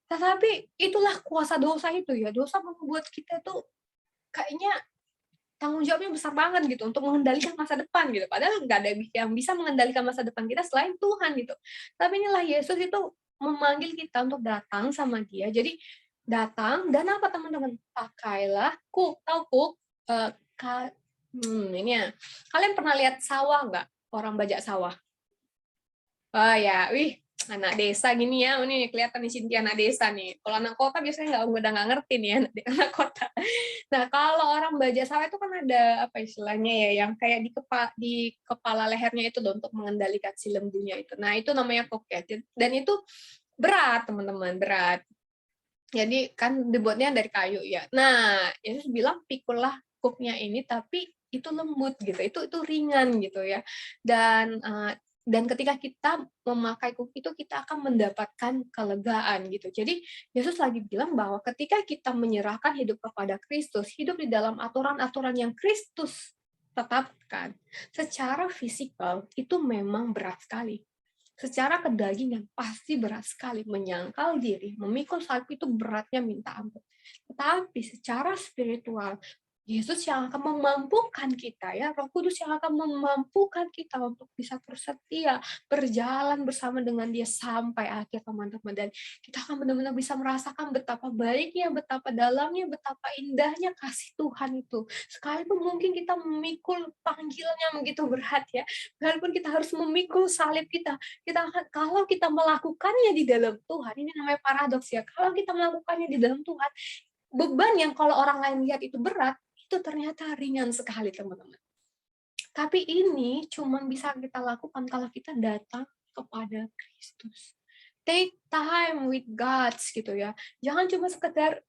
Tetapi itulah kuasa dosa itu ya, dosa membuat kita tuh kayaknya tanggung jawabnya besar banget gitu untuk mengendalikan masa depan gitu. Padahal nggak ada yang bisa mengendalikan masa depan kita selain Tuhan gitu. Tapi inilah Yesus itu memanggil kita untuk datang sama Dia. Jadi datang dan apa teman-teman? Pakailah kuk, tahu kuk? Ini ya. Kalian pernah lihat sawah nggak? Orang bajak sawah. Oh ya, wih, anak desa gini ya, ini kelihatan di sini anak desa nih. Kalau anak kota biasanya nggak ngerti nih anak kota. Nah, kalau orang bajak sawah itu kan ada apa istilahnya ya, yang kayak di kepala lehernya itu loh, untuk mengendalikan si lembunya itu. Nah, itu namanya kok ya. Dan itu berat, teman-teman, berat. Jadi kan dibuatnya dari kayu ya. Nah, Yesus bilang pikullah kuknya ini, tapi itu lembut gitu. Itu ringan gitu ya. Dan ketika kita memakai kuk itu, kita akan mendapatkan kelegaan gitu. Jadi Yesus lagi bilang bahwa ketika kita menyerahkan hidup kepada Kristus, hidup di dalam aturan-aturan yang Kristus tetapkan, secara fisikal itu memang berat sekali. Secara kedagingan pasti berat sekali, menyangkal diri, memikul salib itu beratnya minta ampun. Tetapi secara spiritual, Yesus yang akan memampukan kita ya, Roh Kudus yang akan memampukan kita untuk bisa terus setia berjalan bersama dengan Dia sampai akhir, teman-teman. Dan kita akan benar-benar bisa merasakan betapa baiknya, betapa dalamnya, betapa indahnya kasih Tuhan itu. Sekalipun mungkin kita memikul panggilannya begitu berat ya, sekalipun kita harus memikul salib kalau kita melakukannya di dalam Tuhan, ini namanya paradoks ya. Kalau kita melakukannya di dalam Tuhan, beban yang kalau orang lain lihat itu berat, itu ternyata ringan sekali, teman-teman. Tapi ini cuma bisa kita lakukan kalau kita datang kepada Kristus. Take time with God gitu ya. Jangan cuma sekedar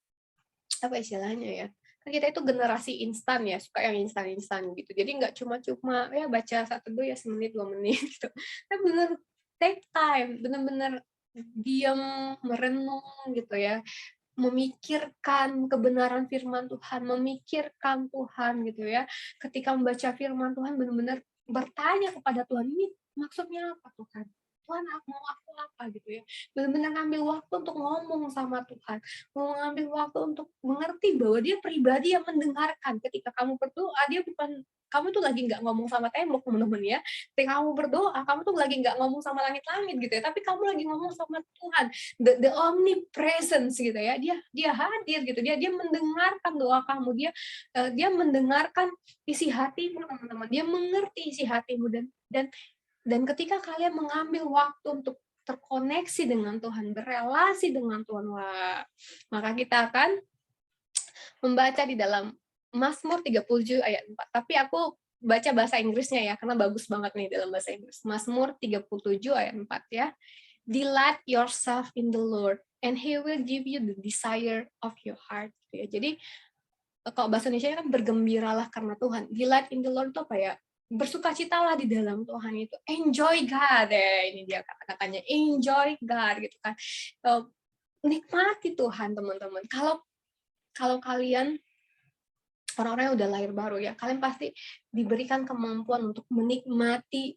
apa istilahnya ya. Kan kita itu generasi instan ya, suka yang instan-instan gitu. Jadi nggak cuma-cuma ya baca satu dua ya semenit 2 menit gitu. Tapi benar take time, benar-benar diam, merenung gitu ya, memikirkan kebenaran firman Tuhan, memikirkan Tuhan gitu ya. Ketika membaca firman Tuhan benar-benar bertanya kepada Tuhan, ini maksudnya apa Tuhan? Tuhan mau aku apa gitu ya. Benar-benar ngambil waktu untuk ngomong sama Tuhan. Mau ngambil waktu untuk mengerti bahwa Dia pribadi yang mendengarkan. Ketika kamu berdoa, Dia bukan, kamu tuh lagi nggak ngomong sama tembok, teman-teman ya. Ketika kamu berdoa, kamu tuh lagi nggak ngomong sama langit-langit gitu ya, tapi kamu lagi ngomong sama Tuhan. The omnipresence gitu ya, dia hadir gitu, dia mendengarkan doa kamu, dia mendengarkan isi hatimu, teman-teman, dia mengerti isi hatimu, dan ketika kalian mengambil waktu untuk terkoneksi dengan Tuhan, berelasi dengan Tuhan, wah, maka kita akan membaca di dalam Mazmur 37 ayat 4. Tapi aku baca bahasa Inggrisnya ya, karena bagus banget nih dalam bahasa Inggris. Mazmur 37 ayat 4 ya. delight yourself in the Lord and He will give you the desire of your heart. Ya, jadi kalau bahasa Indonesia kan bergembiralah karena Tuhan. Delight in the Lord itu apa ya? Bersukacitalah di dalam Tuhan itu. Enjoy God, ini dia kata-katanya. Enjoy God gitu kan. Nikmati Tuhan, teman-teman. Kalau kalian orang-orang yang udah lahir baru ya, kalian pasti diberikan kemampuan untuk menikmati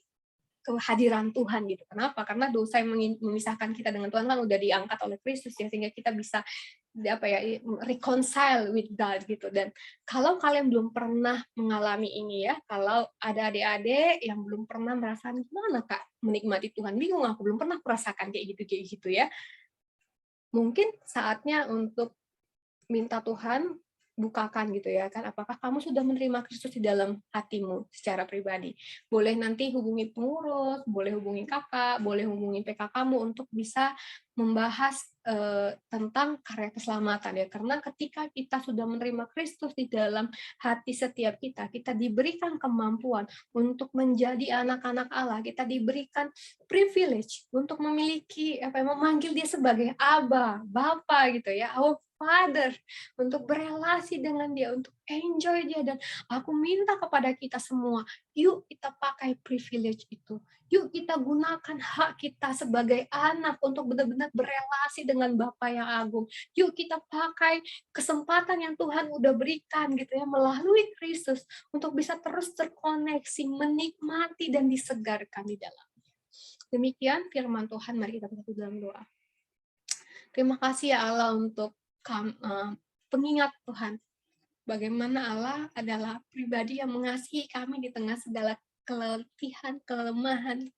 kehadiran Tuhan gitu. Kenapa? Karena dosa yang memisahkan kita dengan Tuhan kan udah diangkat oleh Kristus ya, sehingga kita bisa reconcile with God gitu. Dan kalau kalian belum pernah mengalami ini ya, kalau ada adik-adik yang belum pernah merasakan gimana Kak menikmati Tuhan, bingung aku belum pernah merasakan kayak gitu ya. Mungkin saatnya untuk minta Tuhan bukakan gitu ya kan, apakah kamu sudah menerima Kristus di dalam hatimu secara pribadi. Boleh nanti hubungi pengurus, boleh hubungi kakak, boleh hubungi PK kamu untuk bisa membahas tentang karya keselamatan ya, karena ketika kita sudah menerima Kristus di dalam hati setiap kita, kita diberikan kemampuan untuk menjadi anak-anak Allah, kita diberikan privilege untuk memiliki memanggil dia sebagai Aba, Bapa gitu ya, our Father, untuk berelasi dengan dia, untuk enjoy dia. Dan aku minta kepada kita semua, yuk kita pakai privilege itu. Yuk kita gunakan hak kita sebagai anak untuk benar-benar berelasi dengan Bapa yang agung. Yuk kita pakai kesempatan yang Tuhan udah berikan gitu ya, melalui Kristus, untuk bisa terus terkoneksi, menikmati dan disegarkan di dalamnya. Demikian firman Tuhan, mari kita bersatu dalam doa. Terima kasih ya Allah untuk pengingat Tuhan, bagaimana Allah adalah pribadi yang mengasihi kami di tengah segala keletihan, kelemahan,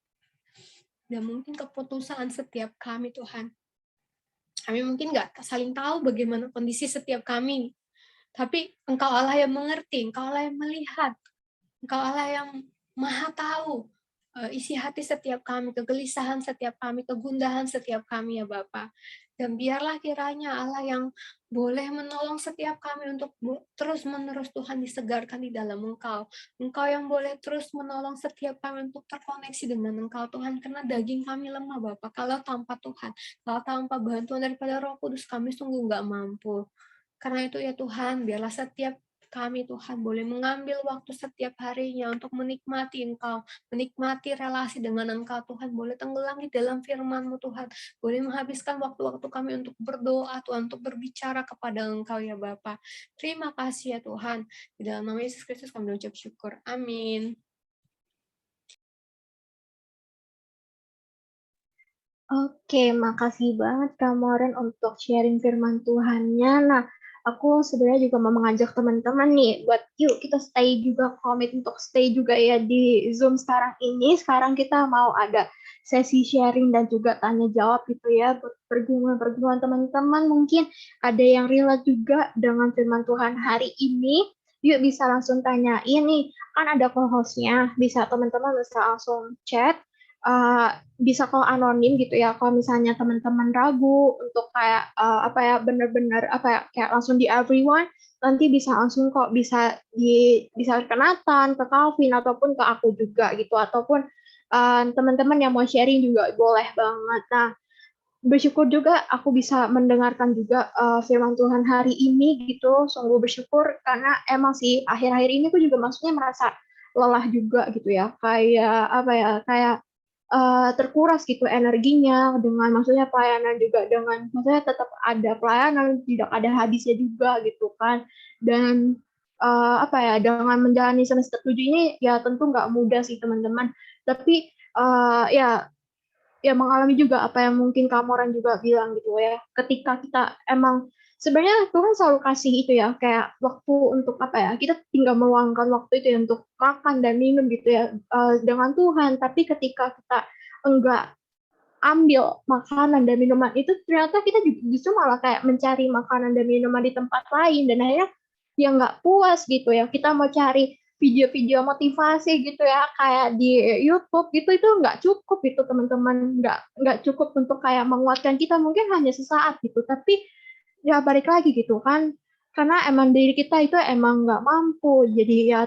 dan mungkin keputusan setiap kami Tuhan. Kami mungkin nggak saling tahu bagaimana kondisi setiap kami, tapi Engkau Allah yang mengerti, Engkau Allah yang melihat, Engkau Allah yang Maha tahu isi hati setiap kami, kegelisahan setiap kami, kegundahan setiap kami ya Bapa. Dan biarlah kiranya Allah yang boleh menolong setiap kami untuk terus-menerus Tuhan disegarkan di dalam Engkau. Engkau yang boleh terus menolong setiap kami untuk terkoneksi dengan Engkau Tuhan, karena daging kami lemah Bapa. Kalau tanpa Tuhan, kalau tanpa bantuan daripada Roh Kudus, kami sungguh nggak mampu. Karena itu ya Tuhan, biarlah setiap kami Tuhan boleh mengambil waktu setiap harinya untuk menikmati Engkau, menikmati relasi dengan Engkau Tuhan, boleh tenggelam di dalam firman-Mu Tuhan, boleh menghabiskan waktu-waktu kami untuk berdoa Tuhan, untuk berbicara kepada Engkau ya Bapa. Terima kasih ya Tuhan, di dalam nama Yesus Kristus kami ucap syukur, amin. Oke, makasih banget Kak Moren untuk sharing firman Tuhannya. Nah, aku sebenarnya juga mau mengajak teman-teman nih, buat yuk kita stay juga, komit untuk stay juga ya di Zoom sekarang ini. Sekarang kita mau ada sesi sharing dan juga tanya jawab gitu ya, buat pergumulan-pergumulan teman-teman. Mungkin ada yang relate juga dengan firman Tuhan hari ini. Yuk bisa langsung tanyain nih, kan ada co-hostnya, bisa teman-teman bisa langsung chat. Bisa kalau anonim gitu ya, kalau misalnya teman-teman ragu untuk kayak benar-benar kayak langsung di everyone, nanti bisa langsung kok, bisa ke Nathan, ke Calvin, ataupun ke aku juga gitu, ataupun teman-teman yang mau sharing juga boleh banget. Nah, bersyukur juga aku bisa mendengarkan juga firman Tuhan hari ini gitu, sungguh bersyukur karena emang sih akhir-akhir ini aku juga maksudnya merasa lelah juga gitu ya, kayak terkuras gitu energinya dengan maksudnya pelayanan juga, dengan maksudnya tetap ada pelayanan, tidak ada habisnya juga gitu kan. Dan dengan menjalani semester 7 ini ya tentu nggak mudah sih teman-teman, tapi ya mengalami juga apa yang mungkin Kamoran juga bilang gitu ya, ketika kita emang sebenarnya Tuhan selalu kasih itu ya, kayak waktu untuk kita tinggal meluangkan waktu itu ya untuk makan dan minum gitu ya dengan Tuhan. Tapi ketika kita enggak ambil makanan dan minuman itu, ternyata kita justru malah kayak mencari makanan dan minuman di tempat lain, dan akhirnya ya nggak puas gitu ya, kita mau cari video-video motivasi gitu ya kayak di YouTube gitu, itu nggak cukup itu teman-teman, nggak cukup untuk kayak menguatkan kita, mungkin hanya sesaat gitu, tapi ya balik lagi gitu kan, karena emang diri kita itu emang nggak mampu, jadi ya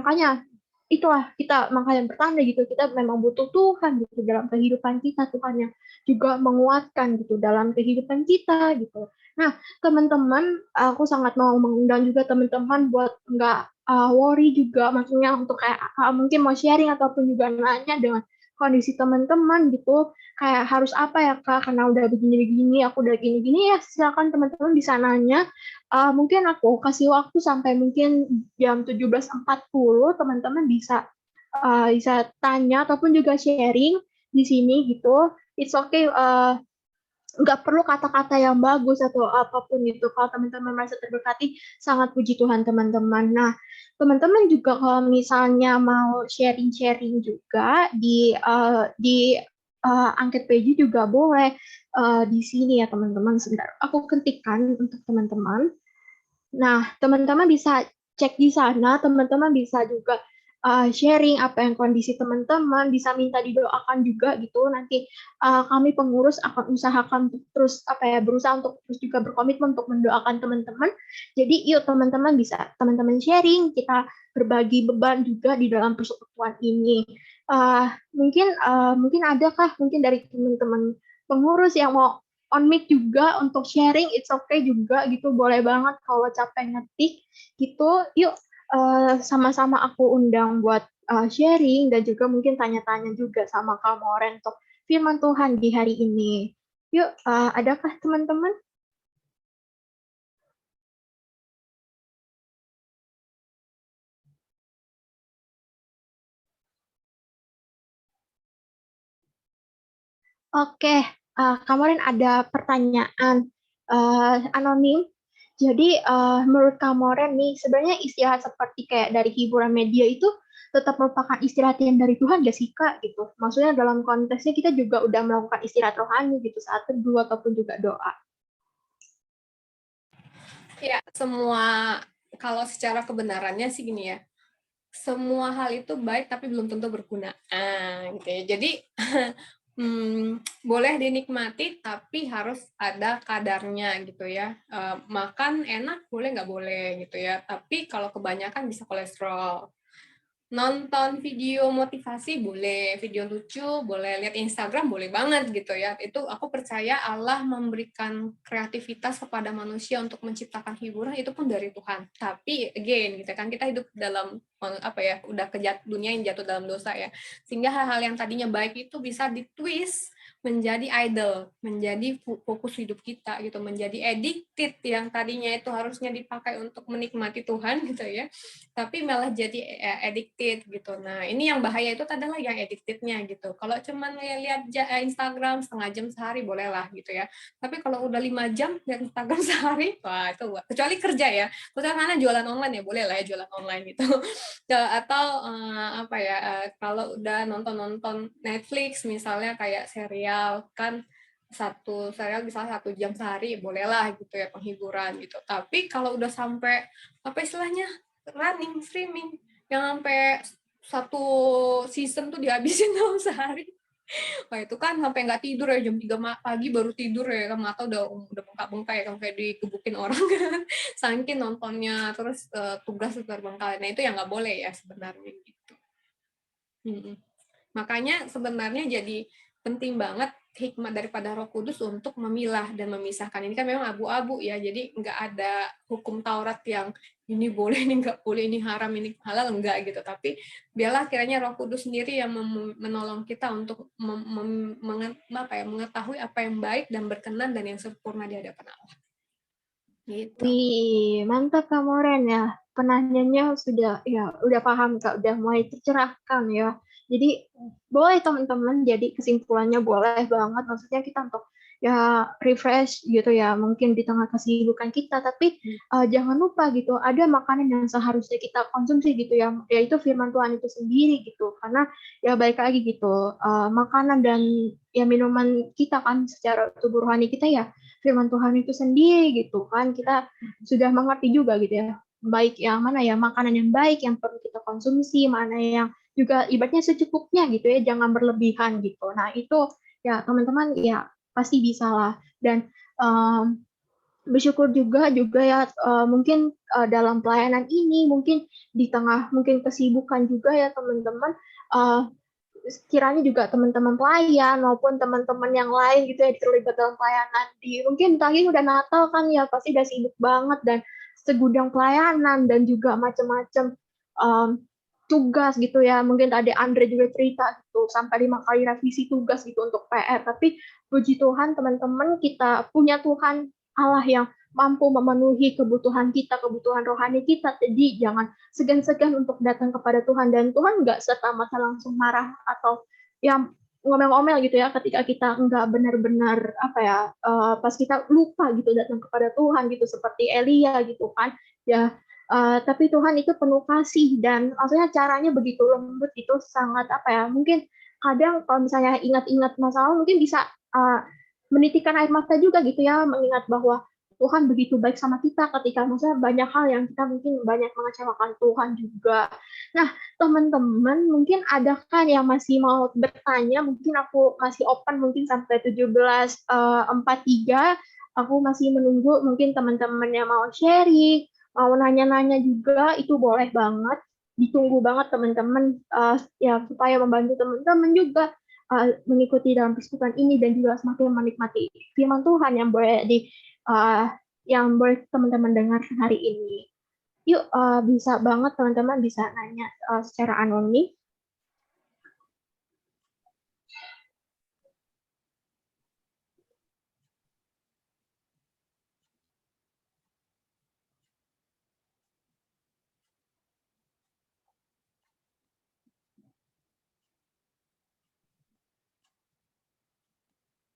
makanya itulah kita makanya bertanda gitu, kita memang butuh Tuhan gitu dalam kehidupan kita, Tuhan yang juga menguatkan gitu dalam kehidupan kita gitu. Nah, teman-teman, aku sangat mau mengundang juga teman-teman buat nggak worry juga, maksudnya untuk kayak mungkin mau sharing ataupun juga nanya dengan kondisi teman-teman gitu, kayak harus apa ya Kak, karena udah begini-begini, aku udah gini-gini ya, silakan teman-teman bisa nanya. Mungkin aku kasih waktu sampai mungkin jam 17.40 teman-teman bisa tanya ataupun juga sharing di sini gitu. It's okay, nggak perlu kata-kata yang bagus atau apapun itu. Kalau teman-teman merasa terberkati, sangat puji Tuhan teman-teman. Nah, teman-teman juga kalau misalnya mau sharing-sharing juga di angket page juga boleh di sini ya teman-teman. Sebentar, aku ketikkan untuk teman-teman. Nah, teman-teman bisa cek di sana, teman-teman bisa juga sharing apa yang kondisi teman-teman, bisa minta didoakan juga gitu. Nanti kami pengurus akan usahakan untuk terus apa ya berusaha untuk terus juga berkomitmen untuk mendoakan teman-teman. Jadi yuk teman-teman bisa teman-teman sharing, kita berbagi beban juga di dalam persekutuan ini. Mungkin adakah mungkin dari teman-teman pengurus yang mau on mic juga untuk sharing, it's okay juga gitu, boleh banget kalau capek ngetik gitu. Yuk sama-sama aku undang buat sharing dan juga mungkin tanya-tanya juga sama Kak Moren untuk firman Tuhan di hari ini. Yuk, adakah teman-teman? Oke, Kak Moren ada pertanyaan anonim. Jadi menurut Kak Moren nih, sebenarnya istirahat seperti kayak dari hiburan media itu tetap merupakan istirahat yang dari Tuhan gak sih Kak? Gitu. Maksudnya dalam konteksnya kita juga udah melakukan istirahat rohani gitu saat teduh ataupun juga doa. Ya, semua kalau secara kebenarannya sih gini ya, semua hal itu baik tapi belum tentu berguna. Gitu ya. Jadi boleh dinikmati tapi harus ada kadarnya gitu ya. Makan enak boleh nggak boleh gitu ya. Tapi kalau kebanyakan bisa kolesterol. Nonton video motivasi boleh, video lucu boleh, lihat Instagram boleh banget gitu ya. Itu aku percaya Allah memberikan kreativitas kepada manusia untuk menciptakan hiburan itu pun dari Tuhan. Tapi again gitu kan kita hidup dalam apa ya, udah dunia yang jatuh dalam dosa ya. Sehingga hal-hal yang tadinya baik itu bisa ditwist menjadi idol, menjadi fokus hidup kita gitu, menjadi addicted yang tadinya itu harusnya dipakai untuk menikmati Tuhan gitu ya, tapi malah jadi addicted gitu. Nah ini yang bahaya itu adalah yang addictednya gitu. Kalau cuman lihat Instagram setengah jam sehari bolehlah gitu ya. Tapi kalau udah 5 jam lihat Instagram sehari, wah itu kecuali kerja ya. Kecuali mana jualan online ya boleh lah ya jualan online gitu. Atau apa ya kalau udah nonton Netflix misalnya kayak serial kan satu serial misalnya 1 jam sehari bolehlah gitu ya penghiburan gitu. Tapi kalau udah sampai apa istilahnya running streaming yang sampai satu season tuh dihabisin dalam sehari. Wah itu kan sampai nggak tidur ya jam 3 pagi baru tidur ya kan mata udah bengkak-bengkak ya kan kayak dikebukin orang kan saking nontonnya terus tugas terbengkalai. Nah itu yang nggak boleh ya sebenarnya gitu. Makanya sebenarnya jadi penting banget hikmat daripada Roh Kudus untuk memilah dan memisahkan. Ini kan memang abu-abu ya, jadi nggak ada hukum Taurat yang ini boleh, ini nggak boleh, ini haram, ini halal, enggak gitu. Tapi biarlah kiranya Roh Kudus sendiri yang menolong kita untuk mengetahui apa yang baik dan berkenan dan yang sempurna di hadapan Allah. Gitu. Wih, mantap Kak Moren ya. Penanyanya udah paham Kak, udah mulai tercerahkan ya. Jadi boleh teman-teman, jadi kesimpulannya boleh banget. Maksudnya kita untuk ya refresh gitu ya, mungkin di tengah kesibukan kita. Tapi jangan lupa gitu, ada makanan yang seharusnya kita konsumsi gitu ya, yaitu firman Tuhan itu sendiri gitu. Karena ya baik lagi gitu, makanan dan ya minuman kita kan secara tubuh rohani kita ya firman Tuhan itu sendiri gitu kan, kita sudah mengerti juga gitu ya, baik yang mana ya makanan yang baik yang perlu kita konsumsi, mana yang juga ibaratnya secukupnya gitu ya, jangan berlebihan gitu. Nah itu ya teman-teman ya pasti bisa lah. Dan um, bersyukur juga ya mungkin dalam pelayanan ini mungkin di tengah mungkin kesibukan juga ya teman-teman, kiranya juga teman-teman pelayan maupun teman-teman yang lain gitu ya terlibat dalam pelayanan di mungkin tadi udah Natal kan ya pasti udah sibuk banget dan segudang pelayanan dan juga macam-macam tugas gitu ya. Mungkin tadi Andre juga cerita gitu sampai 5 kali revisi tugas gitu untuk PR. Tapi puji Tuhan teman-teman kita punya Tuhan Allah yang mampu memenuhi kebutuhan kita, kebutuhan rohani kita. Jadi jangan segan-segan untuk datang kepada Tuhan dan Tuhan nggak serta-merta langsung marah atau yang ngomel-ngomel gitu ya ketika kita nggak benar-benar pas kita lupa gitu datang kepada Tuhan gitu seperti Elia gitu kan ya. Tapi Tuhan itu penuh kasih dan maksudnya caranya begitu lembut itu sangat mungkin kadang kalau misalnya ingat-ingat masalah mungkin bisa menitikan air mata juga gitu ya mengingat bahwa Tuhan begitu baik sama kita ketika maksudnya banyak hal yang kita mungkin banyak mengecewakan Tuhan juga. Nah, teman-teman mungkin ada kan yang masih mau bertanya, mungkin aku masih open mungkin sampai 17.43. Aku masih menunggu mungkin teman-teman yang mau sharing, mau nanya-nanya juga, itu boleh banget. Ditunggu banget teman-teman ya supaya membantu teman-teman juga mengikuti dalam persekutuan ini dan juga semakin menikmati firman Tuhan uh, yang boleh teman-teman dengar hari ini. Yuk, bisa banget teman-teman bisa nanya secara anonim.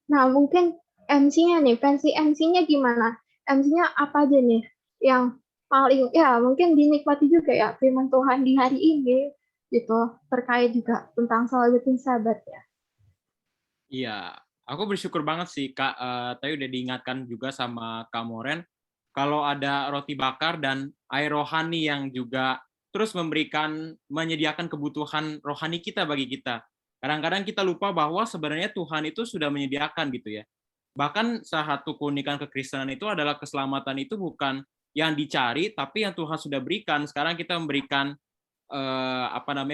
Nah, mungkin MC-nya nih, versi MC-nya gimana? MC-nya apa aja nih yang paling, ya mungkin dinikmati juga ya firman Tuhan di hari ini, gitu, terkait juga tentang celebrating Sabat ya. Iya, aku bersyukur banget sih Kak, tadi udah diingatkan juga sama Kak Moren, kalau ada roti bakar dan air rohani yang juga terus menyediakan kebutuhan rohani kita bagi kita. Kadang-kadang kita lupa bahwa sebenarnya Tuhan itu sudah menyediakan gitu ya. Bahkan salah satu keunikan kekristenan itu adalah keselamatan itu bukan yang dicari, tapi yang Tuhan sudah berikan. Sekarang kita memberikan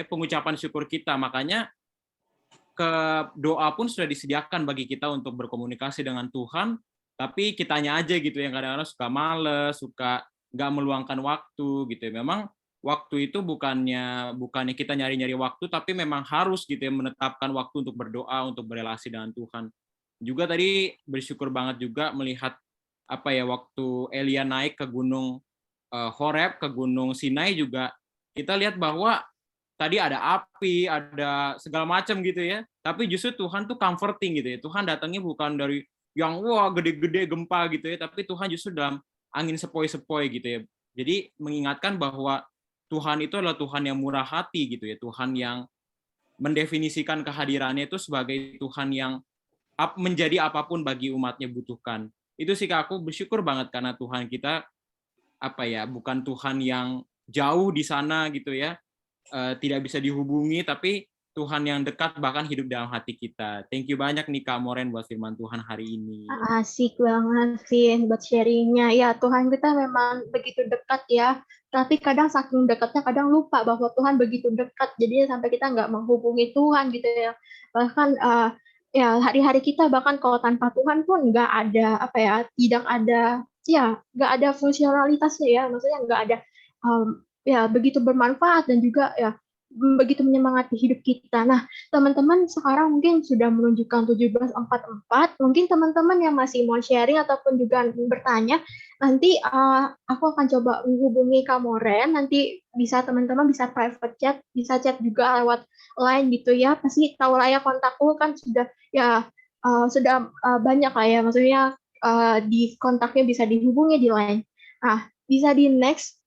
pengucapan syukur kita. Makanya ke doa pun sudah disediakan bagi kita untuk berkomunikasi dengan Tuhan, tapi kitanya aja gitu yang kadang-kadang suka males, suka nggak meluangkan waktu gitu ya. Memang waktu itu bukannya kita nyari-nyari waktu, tapi memang harus gitu ya menetapkan waktu untuk berdoa, untuk berelasi dengan Tuhan. Juga tadi bersyukur banget juga melihat waktu Elia naik ke gunung Horeb, ke gunung Sinai juga kita lihat bahwa tadi ada api, ada segala macam gitu ya. Tapi justru Tuhan tuh comforting gitu ya. Tuhan datangnya bukan dari yang wah gede-gede gempa gitu ya, tapi Tuhan justru dalam angin sepoi-sepoi gitu ya. Jadi mengingatkan bahwa Tuhan itu adalah Tuhan yang murah hati gitu ya. Tuhan yang mendefinisikan kehadirannya itu sebagai Tuhan yang menjadi apapun bagi umatnya butuhkan. Itu sih Kak, aku bersyukur banget karena Tuhan kita bukan Tuhan yang jauh di sana gitu ya, tidak bisa dihubungi, tapi Tuhan yang dekat bahkan hidup dalam hati kita. Thank you banyak nih Kak Moren buat firman Tuhan hari ini. Asik banget sih buat sharingnya. Ya, Tuhan kita memang begitu dekat ya. Tapi kadang saking dekatnya, kadang lupa bahwa Tuhan begitu dekat. Jadi sampai kita nggak menghubungi Tuhan gitu ya. Bahkan ya hari-hari kita bahkan kalau tanpa Tuhan pun nggak ada tidak ada nggak ada fungsionalitasnya ya. Maksudnya nggak ada ya begitu bermanfaat dan juga ya begitu menyemangati hidup kita. Nah, teman-teman sekarang mungkin sudah menunjukkan 17.44. Mungkin teman-teman yang masih mau sharing ataupun juga bertanya, nanti aku akan coba menghubungi Kamoren. Nanti bisa teman-teman bisa private chat, bisa chat juga lewat line gitu ya. Pasti tahu lah ya kontakku kan sudah ya sudah banyak lah ya. Maksudnya di kontaknya bisa dihubungi di line. Nah, bisa di next.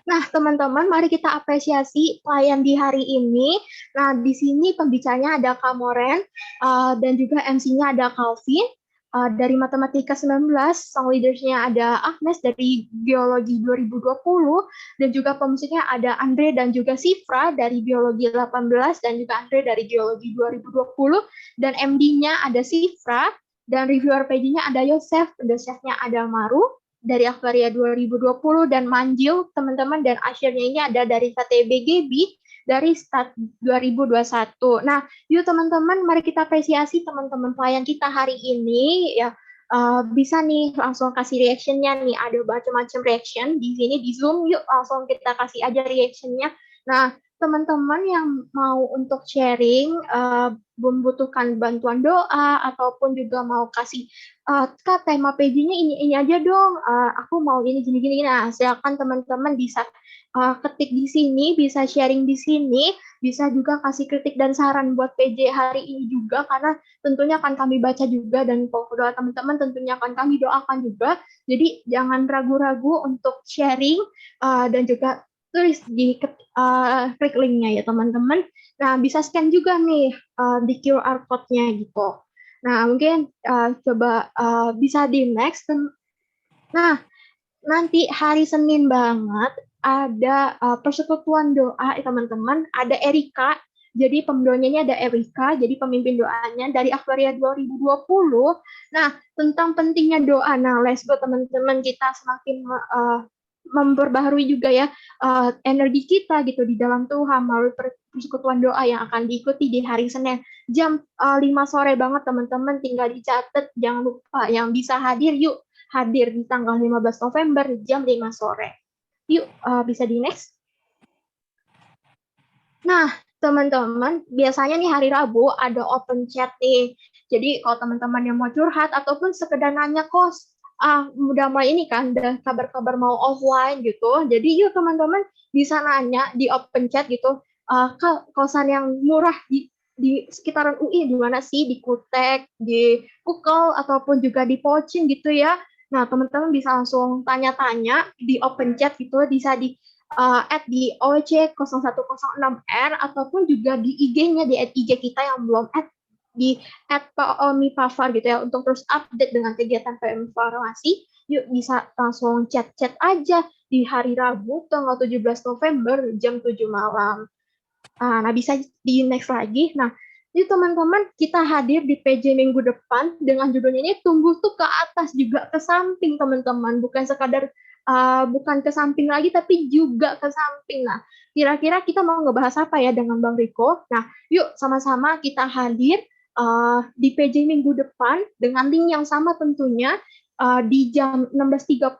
Nah, teman-teman, mari kita apresiasi pelayan di hari ini. Nah, di sini pembicaranya ada Kamoren, dan juga MC-nya ada Calvin, dari Matematika 19, song leaders-nya ada Agnes dari Biologi 2020, dan juga pemusiknya ada Andre dan juga Sifra dari Biologi 18, dan juga Andre dari Geologi 2020, dan MD-nya ada Sifra, Dan reviewer page-nya ada Yosef, the chef-nya ada Maru dari Akvaria 2020 dan Manjil teman-teman, dan akhirnya ini ada dari KTBGB dari start 2021. Nah, yuk teman-teman, mari kita apresiasi teman-teman pelayan kita hari ini ya. Bisa nih langsung kasih reaction-nya nih, ada macam-macam reaction di sini di Zoom, yuk langsung kita kasih aja reaction-nya. Nah, teman-teman yang mau untuk sharing, membutuhkan bantuan doa, ataupun juga mau kasih, Kak, tema page-nya ini aja dong, aku mau ini gini-gini. Nah, silakan teman-teman bisa ketik di sini, bisa sharing di sini, bisa juga kasih kritik dan saran buat PJ hari ini juga, karena tentunya akan kami baca juga, dan pokok doa teman-teman tentunya akan kami doakan juga. Jadi jangan ragu-ragu untuk sharing, dan juga tulis di klik linknya ya teman-teman. Nah, bisa scan juga nih di QR code-nya gitu. Nah, mungkin coba bisa di next. Nah, nanti hari Senin banget ada persekutuan doa teman-teman. Ada Erika, jadi pemdoanya ada Erika, jadi pemimpin doanya dari Akvaria 2020. Nah, tentang pentingnya doa. Nah, let's go teman-teman, kita semakin memperbaharui juga ya energi kita gitu di dalam Tuhan melalui persekutuan doa yang akan diikuti di hari Senin jam 5 sore banget teman-teman, tinggal dicatat, jangan lupa yang bisa hadir yuk hadir di tanggal 15 November jam 5 sore. Yuk bisa di next. Nah, teman-teman, biasanya nih hari Rabu ada open chat nih. Jadi kalau teman-teman yang mau curhat ataupun sekedar nanya kos, udah mulai ini kan, ada kabar-kabar mau offline gitu. Jadi yuk teman-teman bisa nanya di open chat gitu, kosan yang murah di sekitaran UI di mana sih? Di Kutek, di Ukel, ataupun juga di Pocin gitu ya. Nah, teman-teman bisa langsung tanya-tanya di open chat gitu, bisa di add di OC 0106R, ataupun juga di IG-nya, di IG kita yang belum add, di @PaomiPavar gitu ya, untuk terus update dengan kegiatan informasi. Yuk bisa langsung chat-chat aja di hari Rabu tanggal 17 November jam 7 malam. Nah, bisa di next lagi. Nah, ini teman-teman, kita hadir di PJ minggu depan dengan judulnya ini tumbuh tuh ke atas juga ke samping teman-teman, bukan sekadar bukan ke samping lagi tapi juga ke samping. Nah, kira-kira kita mau ngebahas apa ya dengan Bang Riko? Nah, yuk sama-sama kita hadir di PJ minggu depan dengan link yang sama tentunya di jam 16.30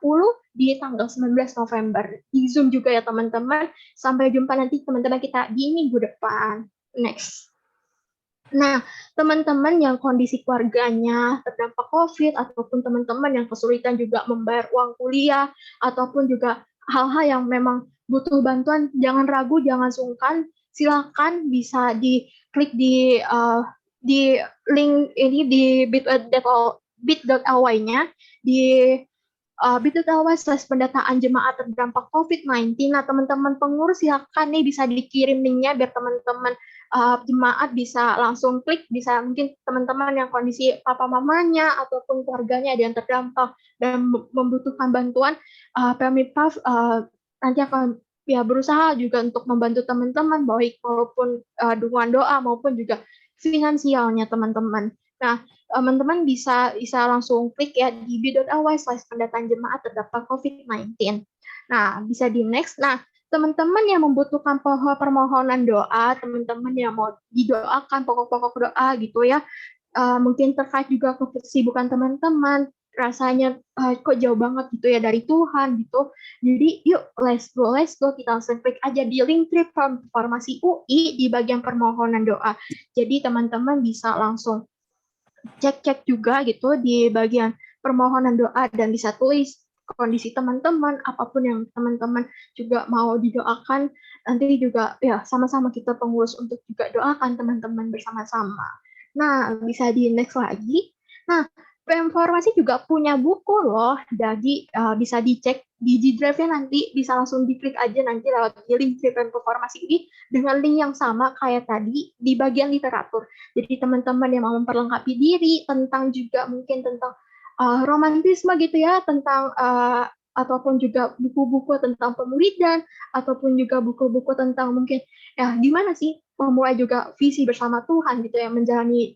di tanggal 19 November. Di Zoom juga ya teman-teman. Sampai jumpa nanti teman-teman kita di minggu depan. Next. Nah, teman-teman yang kondisi keluarganya terdampak COVID, ataupun teman-teman yang kesulitan juga membayar uang kuliah, ataupun juga hal-hal yang memang butuh bantuan, jangan ragu, jangan sungkan, silakan bisa diklik di link ini di bit.ly-nya, di bit.ly/pendataan jemaat terdampak COVID-19. Nah, teman-teman pengurus silakan nih bisa dikirim linknya biar teman-teman jemaat bisa langsung klik, bisa mungkin teman-teman yang kondisi papa mamanya ataupun keluarganya ada yang terdampak dan membutuhkan bantuan, Pemipaf nanti akan ya berusaha juga untuk membantu teman-teman, baik maupun dukungan doa maupun juga finansialnya teman-teman. Nah, teman-teman bisa langsung klik ya di bit.ly/pendataan jemaat terdampak COVID-19. Nah, bisa di next. Nah, teman-teman yang membutuhkan permohonan doa, teman-teman yang mau didoakan pokok-pokok doa gitu ya, mungkin terkait juga kesibukan teman-teman, rasanya kok jauh banget gitu ya dari Tuhan gitu. Jadi yuk let's go, kita langsung klik aja di link trip Farmasi UI di bagian permohonan doa. Jadi teman-teman bisa langsung cek juga gitu di bagian permohonan doa dan bisa tulis kondisi teman-teman, apapun yang teman-teman juga mau didoakan, nanti juga ya sama-sama kita pengurus untuk juga doakan teman-teman bersama-sama. Nah, bisa di next lagi. Nah, Informasi juga punya buku loh, jadi bisa dicek di G-Drive-nya, nanti bisa langsung diklik aja nanti lewat link Informasi ini dengan link yang sama kayak tadi di bagian literatur. Jadi teman-teman yang mau memperlengkapi diri tentang juga mungkin tentang romantisme gitu ya, tentang ataupun juga buku-buku tentang pemuridan, ataupun juga buku-buku tentang mungkin ya gimana sih memulai juga visi bersama Tuhan gitu ya, menjalani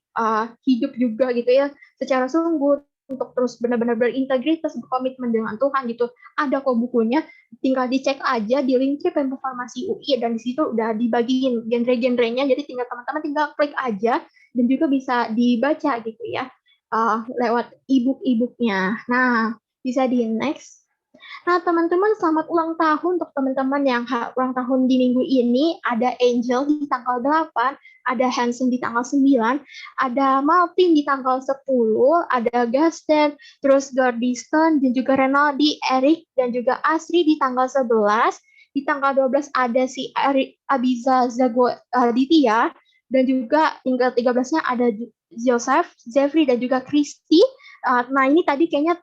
hidup juga gitu ya secara sungguh untuk terus benar-benar berintegritas, berkomitmen dengan Tuhan gitu. Ada kok bukunya, tinggal dicek aja di link Pemko Farmasi UI dan di situ udah dibagiin genre-genrenya, jadi tinggal teman-teman tinggal klik aja dan juga bisa dibaca gitu ya lewat e-book-nya. Nah, bisa di next. Nah, teman-teman, selamat ulang tahun untuk teman-teman yang ulang tahun di minggu ini. Ada Angel di tanggal 8, ada Hansen di tanggal 9, ada Malvin di tanggal 10, ada Gasten, terus Gordiston, dan juga Renaldi, Eric, dan juga Asri di tanggal 11. Di tanggal 12 ada si Abiza Zago Ditya, dan juga tinggal 13-nya ada Joseph, Jeffrey, dan juga Christy. Nah, ini tadi kayaknya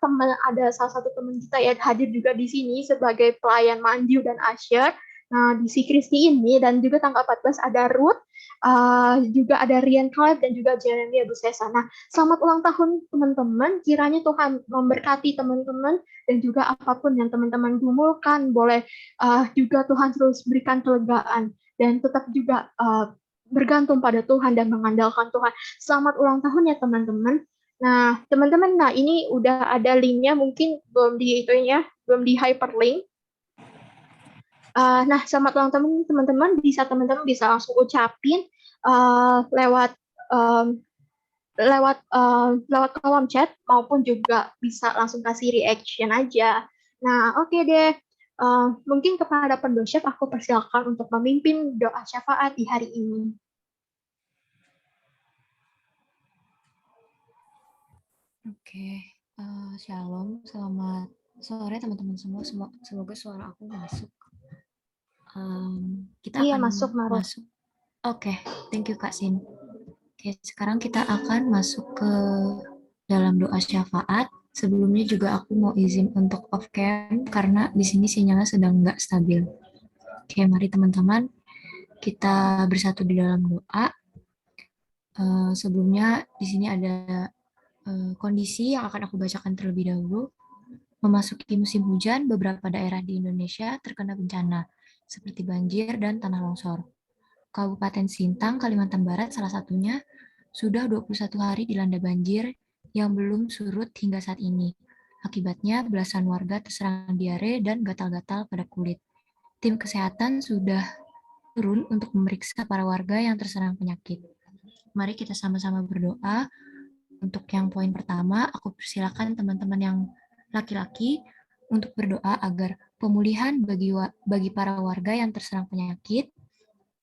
ada salah satu teman kita ya hadir juga di sini sebagai pelayan Manju dan Asher. Nah, di si Kristi ini dan juga tanggal 14 ada Ruth, juga ada Rian Caleb dan juga Jeremy Abusesa. Nah, selamat ulang tahun teman-teman. Kiranya Tuhan memberkati teman-teman dan juga apapun yang teman-teman gumulkan, boleh juga Tuhan terus berikan kelegaan dan tetap juga bergantung pada Tuhan dan mengandalkan Tuhan. Selamat ulang tahun ya teman-teman. Nah, teman-teman, nah ini udah ada linknya, mungkin belum di itu ya, belum di hyperlink. Nah, selamat ulang tahun teman-teman, teman-teman bisa langsung ucapin lewat lewat kolom chat maupun juga bisa langsung kasih reaction aja. Nah, oke deh. Mungkin kepada pendoa aku persilakan untuk memimpin doa syafaat di hari ini. Oke, Shalom, selamat sore teman-teman semua. Semoga suara aku masuk. Kita Iya, akan masuk, Maro. masuk. Oke, thank you Kak Sin. Oke, sekarang kita akan masuk ke dalam doa syafaat. Sebelumnya juga aku mau izin untuk off cam karena di sini sinyalnya sedang nggak stabil. Oke, mari teman-teman kita bersatu di dalam doa. Sebelumnya di sini ada kondisi yang akan aku bacakan terlebih dahulu. Memasuki musim hujan, beberapa daerah di Indonesia terkena bencana, seperti banjir dan tanah longsor. Kabupaten Sintang, Kalimantan Barat salah satunya, sudah 21 hari dilanda banjir yang belum surut hingga saat ini. Akibatnya, belasan warga terserang diare dan gatal-gatal pada kulit. Tim kesehatan sudah turun untuk memeriksa para warga yang terserang penyakit. Mari kita sama-sama berdoa. Untuk yang poin pertama, aku persilakan teman-teman yang laki-laki untuk berdoa agar pemulihan bagi para warga yang terserang penyakit.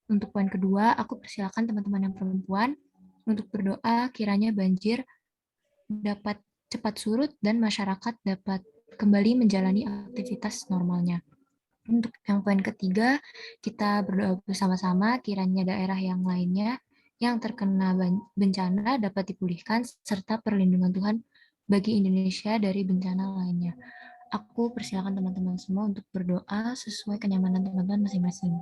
Untuk poin kedua, aku persilakan teman-teman yang perempuan untuk berdoa kiranya banjir dapat cepat surut dan masyarakat dapat kembali menjalani aktivitas normalnya. Untuk yang poin ketiga, kita berdoa bersama-sama kiranya daerah yang lainnya yang terkena bencana dapat dipulihkan serta perlindungan Tuhan bagi Indonesia dari bencana lainnya. Aku persilakan teman-teman semua untuk berdoa sesuai kenyamanan teman-teman masing-masing.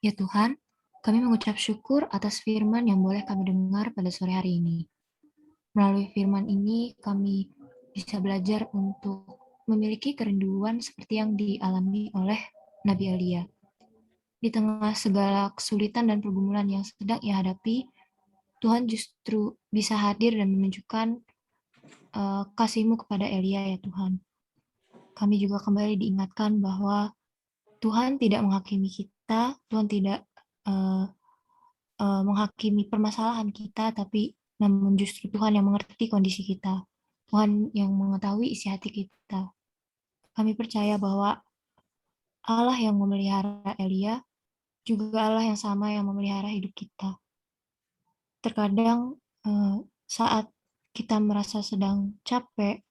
Ya Tuhan, kami mengucap syukur atas firman yang boleh kami dengar pada sore hari ini. Melalui firman ini, kami bisa belajar untuk memiliki kerinduan seperti yang dialami oleh Nabi Elia. Di tengah segala kesulitan dan pergumulan yang sedang ia hadapi, Tuhan justru bisa hadir dan menunjukkan kasih-Mu kepada Elia ya Tuhan. Kami juga kembali diingatkan bahwa Tuhan tidak menghakimi kita, Tuhan tidak menghakimi permasalahan kita, tapi namun justru Tuhan yang mengerti kondisi kita. Tuhan yang mengetahui isi hati kita. Kami percaya bahwa Allah yang memelihara Elia juga Allah yang sama yang memelihara hidup kita. Terkadang saat kita merasa sedang capek,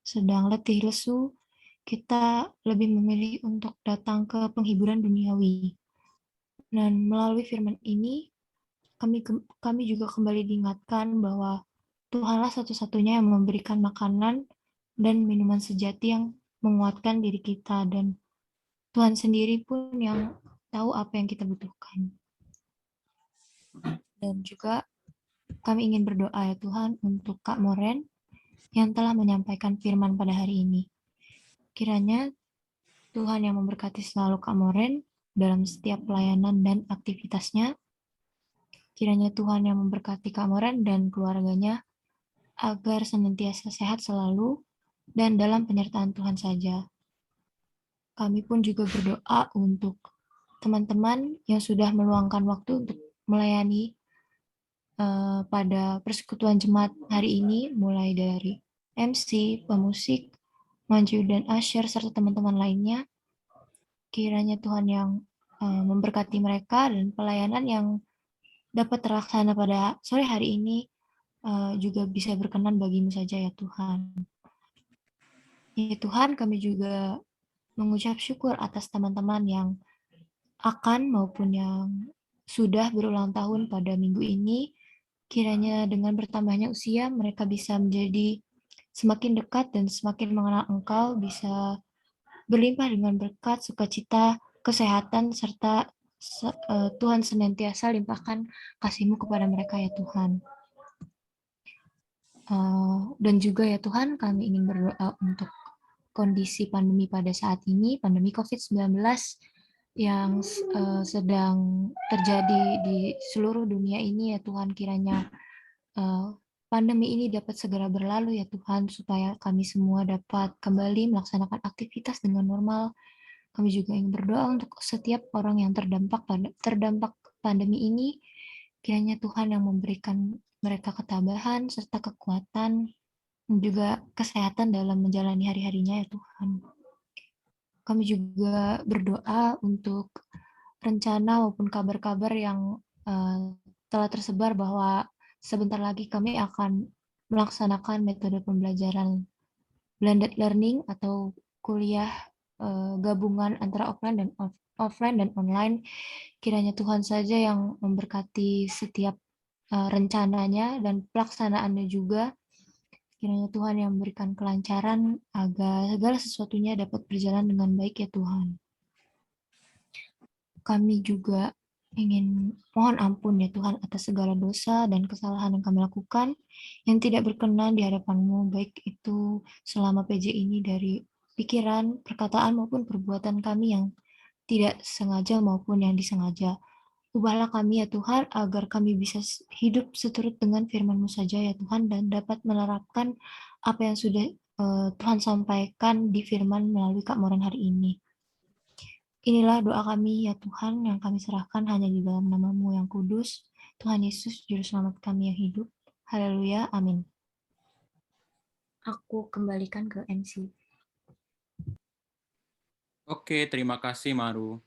sedang letih lesu, kita lebih memilih untuk datang ke penghiburan duniawi. Dan melalui firman ini, kami juga kembali diingatkan bahwa Tuhanlah satu-satunya yang memberikan makanan dan minuman sejati yang menguatkan diri kita, dan Tuhan sendiri pun yang tahu apa yang kita butuhkan. Dan juga kami ingin berdoa ya Tuhan untuk Kak Moren yang telah menyampaikan firman pada hari ini. Kiranya Tuhan yang memberkati selalu Kak Moren dalam setiap pelayanan dan aktivitasnya. Kiranya Tuhan yang memberkati Kak Moren dan keluarganya agar senantiasa sehat selalu dan dalam penyertaan Tuhan saja. Kami pun juga berdoa untuk teman-teman yang sudah meluangkan waktu untuk melayani pada persekutuan jemaat hari ini, mulai dari MC, pemusik, Manju dan Asher, serta teman-teman lainnya. Kiranya Tuhan yang memberkati mereka dan pelayanan yang dapat terlaksana pada sore hari ini juga bisa berkenan bagimu saja ya Tuhan. Ya Tuhan, kami juga mengucap syukur atas teman-teman yang akan maupun yang sudah berulang tahun pada minggu ini. Kiranya dengan bertambahnya usia, mereka bisa menjadi semakin dekat dan semakin mengenal Engkau, bisa berlimpah dengan berkat, sukacita, kesehatan, serta Tuhan senantiasa limpahkan kasih-Mu kepada mereka ya Tuhan. Dan juga ya Tuhan, kami ingin berdoa untuk kondisi pandemi pada saat ini, pandemi COVID-19 yang sedang terjadi di seluruh dunia ini ya Tuhan, kiranya pandemi ini dapat segera berlalu ya Tuhan, supaya kami semua dapat kembali melaksanakan aktivitas dengan normal. Kami juga ingin berdoa untuk setiap orang yang terdampak pandemi ini, kiranya Tuhan yang memberikan mereka ketabahan serta kekuatan dan juga kesehatan dalam menjalani hari-harinya ya Tuhan. Kami juga berdoa untuk rencana maupun kabar-kabar yang telah tersebar bahwa sebentar lagi kami akan melaksanakan metode pembelajaran blended learning atau kuliah gabungan antara offline dan online. Kiranya Tuhan saja yang memberkati setiap rencananya dan pelaksanaannya juga. Kiranya Tuhan yang memberikan kelancaran agar segala sesuatunya dapat berjalan dengan baik ya Tuhan. Kami juga ingin mohon ampun ya Tuhan atas segala dosa dan kesalahan yang kami lakukan yang tidak berkenan di hadapan-Mu, baik itu selama PJ ini dari pikiran, perkataan maupun perbuatan kami yang tidak sengaja maupun yang disengaja. Ubahlah kami ya Tuhan, agar kami bisa hidup seturut dengan firman-Mu saja ya Tuhan, dan dapat menerapkan apa yang sudah Tuhan sampaikan di firman melalui Kak Moren hari ini. Inilah doa kami ya Tuhan, yang kami serahkan hanya di dalam nama-Mu yang kudus, Tuhan Yesus, Juru Selamat kami yang hidup. Haleluya, amin. Aku kembalikan ke MC. Oke, terima kasih Maru.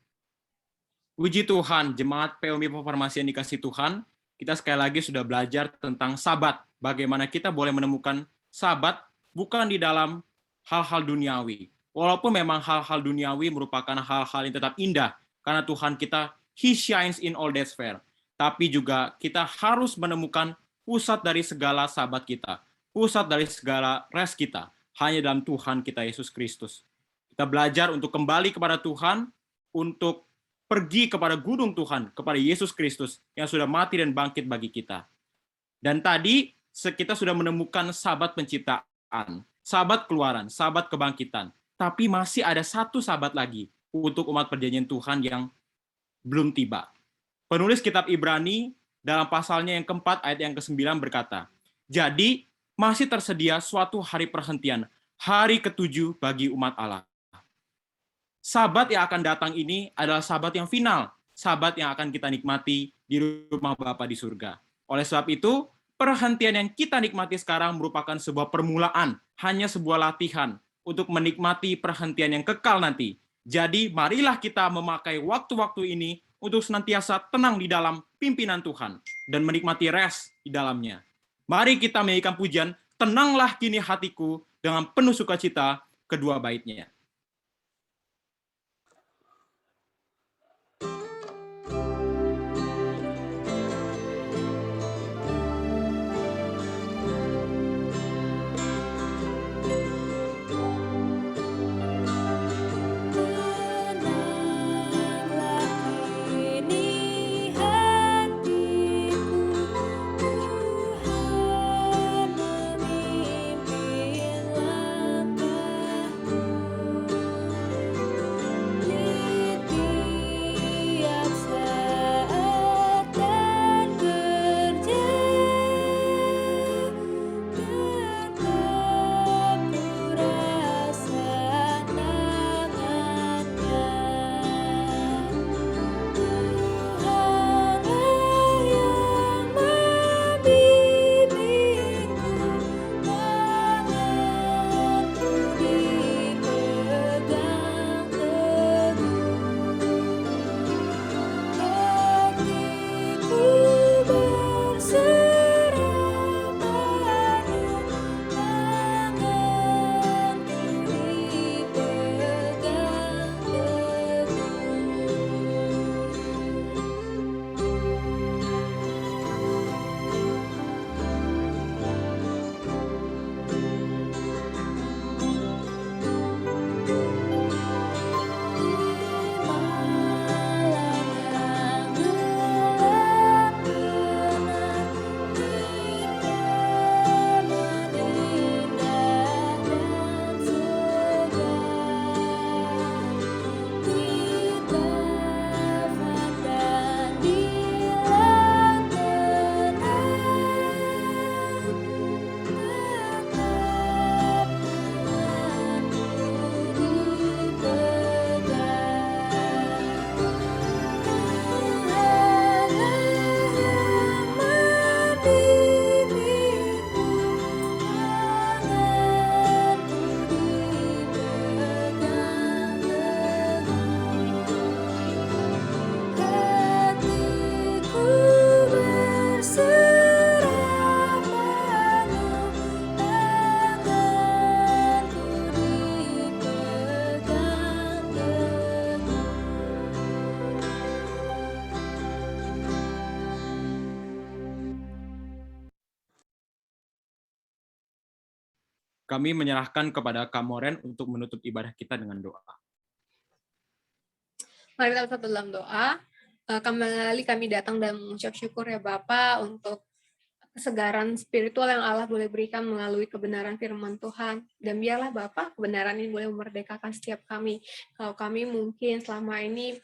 Puji Tuhan, jemaat POMI Farmasi yang dikasih Tuhan, kita sekali lagi sudah belajar tentang sabat. Bagaimana kita boleh menemukan sabat bukan di dalam hal-hal duniawi. Walaupun memang hal-hal duniawi merupakan hal-hal yang tetap indah, karena Tuhan kita, He shines in all that sphere. Tapi juga kita harus menemukan pusat dari segala sabat kita, pusat dari segala rest kita, hanya dalam Tuhan kita Yesus Kristus. Kita belajar untuk kembali kepada Tuhan, untuk pergi kepada gunung Tuhan, kepada Yesus Kristus yang sudah mati dan bangkit bagi kita. Dan tadi kita sudah menemukan sabat penciptaan, sabat keluaran, sabat kebangkitan. Tapi masih ada satu sabat lagi untuk umat perjanjian Tuhan yang belum tiba. Penulis kitab Ibrani dalam pasalnya yang keempat ayat yang ke-9 berkata, jadi masih tersedia suatu hari perhentian, hari ke-7 bagi umat Allah. Sabat yang akan datang ini adalah sabat yang final, sabat yang akan kita nikmati di rumah Bapa di surga. Oleh sebab itu, perhentian yang kita nikmati sekarang merupakan sebuah permulaan, hanya sebuah latihan untuk menikmati perhentian yang kekal nanti. Jadi, marilah kita memakai waktu-waktu ini untuk senantiasa tenang di dalam pimpinan Tuhan dan menikmati rest di dalamnya. Mari kita menyanyikan pujian, tenanglah kini hatiku dengan penuh sukacita, kedua baitnya. Kami menyerahkan kepada Kak Moren untuk menutup ibadah kita dengan doa. Mari kita bersatu dalam doa. Kembali kami datang dan mengucap syukur ya Bapak untuk kesegaran spiritual yang Allah boleh berikan melalui kebenaran firman Tuhan. Dan biarlah Bapak, kebenaran ini boleh memerdekakan setiap kami. Kalau kami mungkin selama ini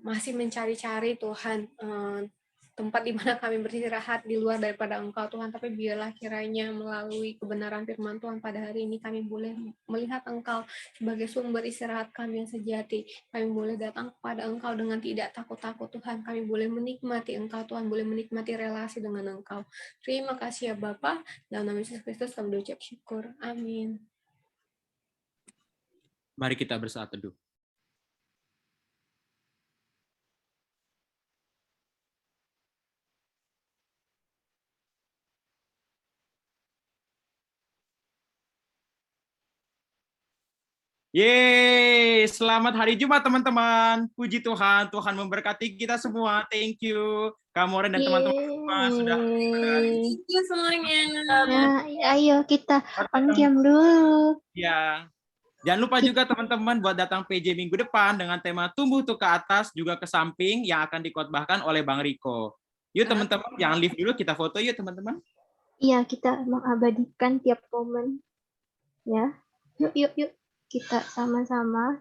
masih mencari-cari Tuhan, tempat di mana kami beristirahat di luar daripada Engkau Tuhan, tapi biarlah kiranya melalui kebenaran firman Tuhan pada hari ini kami boleh melihat Engkau sebagai sumber istirahat kami yang sejati. Kami boleh datang kepada Engkau dengan tidak takut-takut Tuhan. Kami boleh menikmati Engkau Tuhan, boleh menikmati relasi dengan Engkau. Terima kasih ya Bapa, dalam nama Yesus Kristus kami berucap syukur. Amin. Mari kita bersaat teduh. Yeay, selamat hari Jumat teman-teman. Puji Tuhan, Tuhan memberkati kita semua. Thank you, Kak Moren dan teman-teman semua sudah. Thank you semuanya. Ya, ayo kita on cam dulu. Ya. Jangan lupa juga teman-teman buat datang PJ minggu depan dengan tema tumbuh tuh ke atas juga ke samping yang akan dikotbahkan oleh Bang Riko. Yuk teman-teman, jangan leave dulu, kita foto yuk teman-teman. Iya, kita mengabadikan tiap momen. Ya. Yuk. Kita sama-sama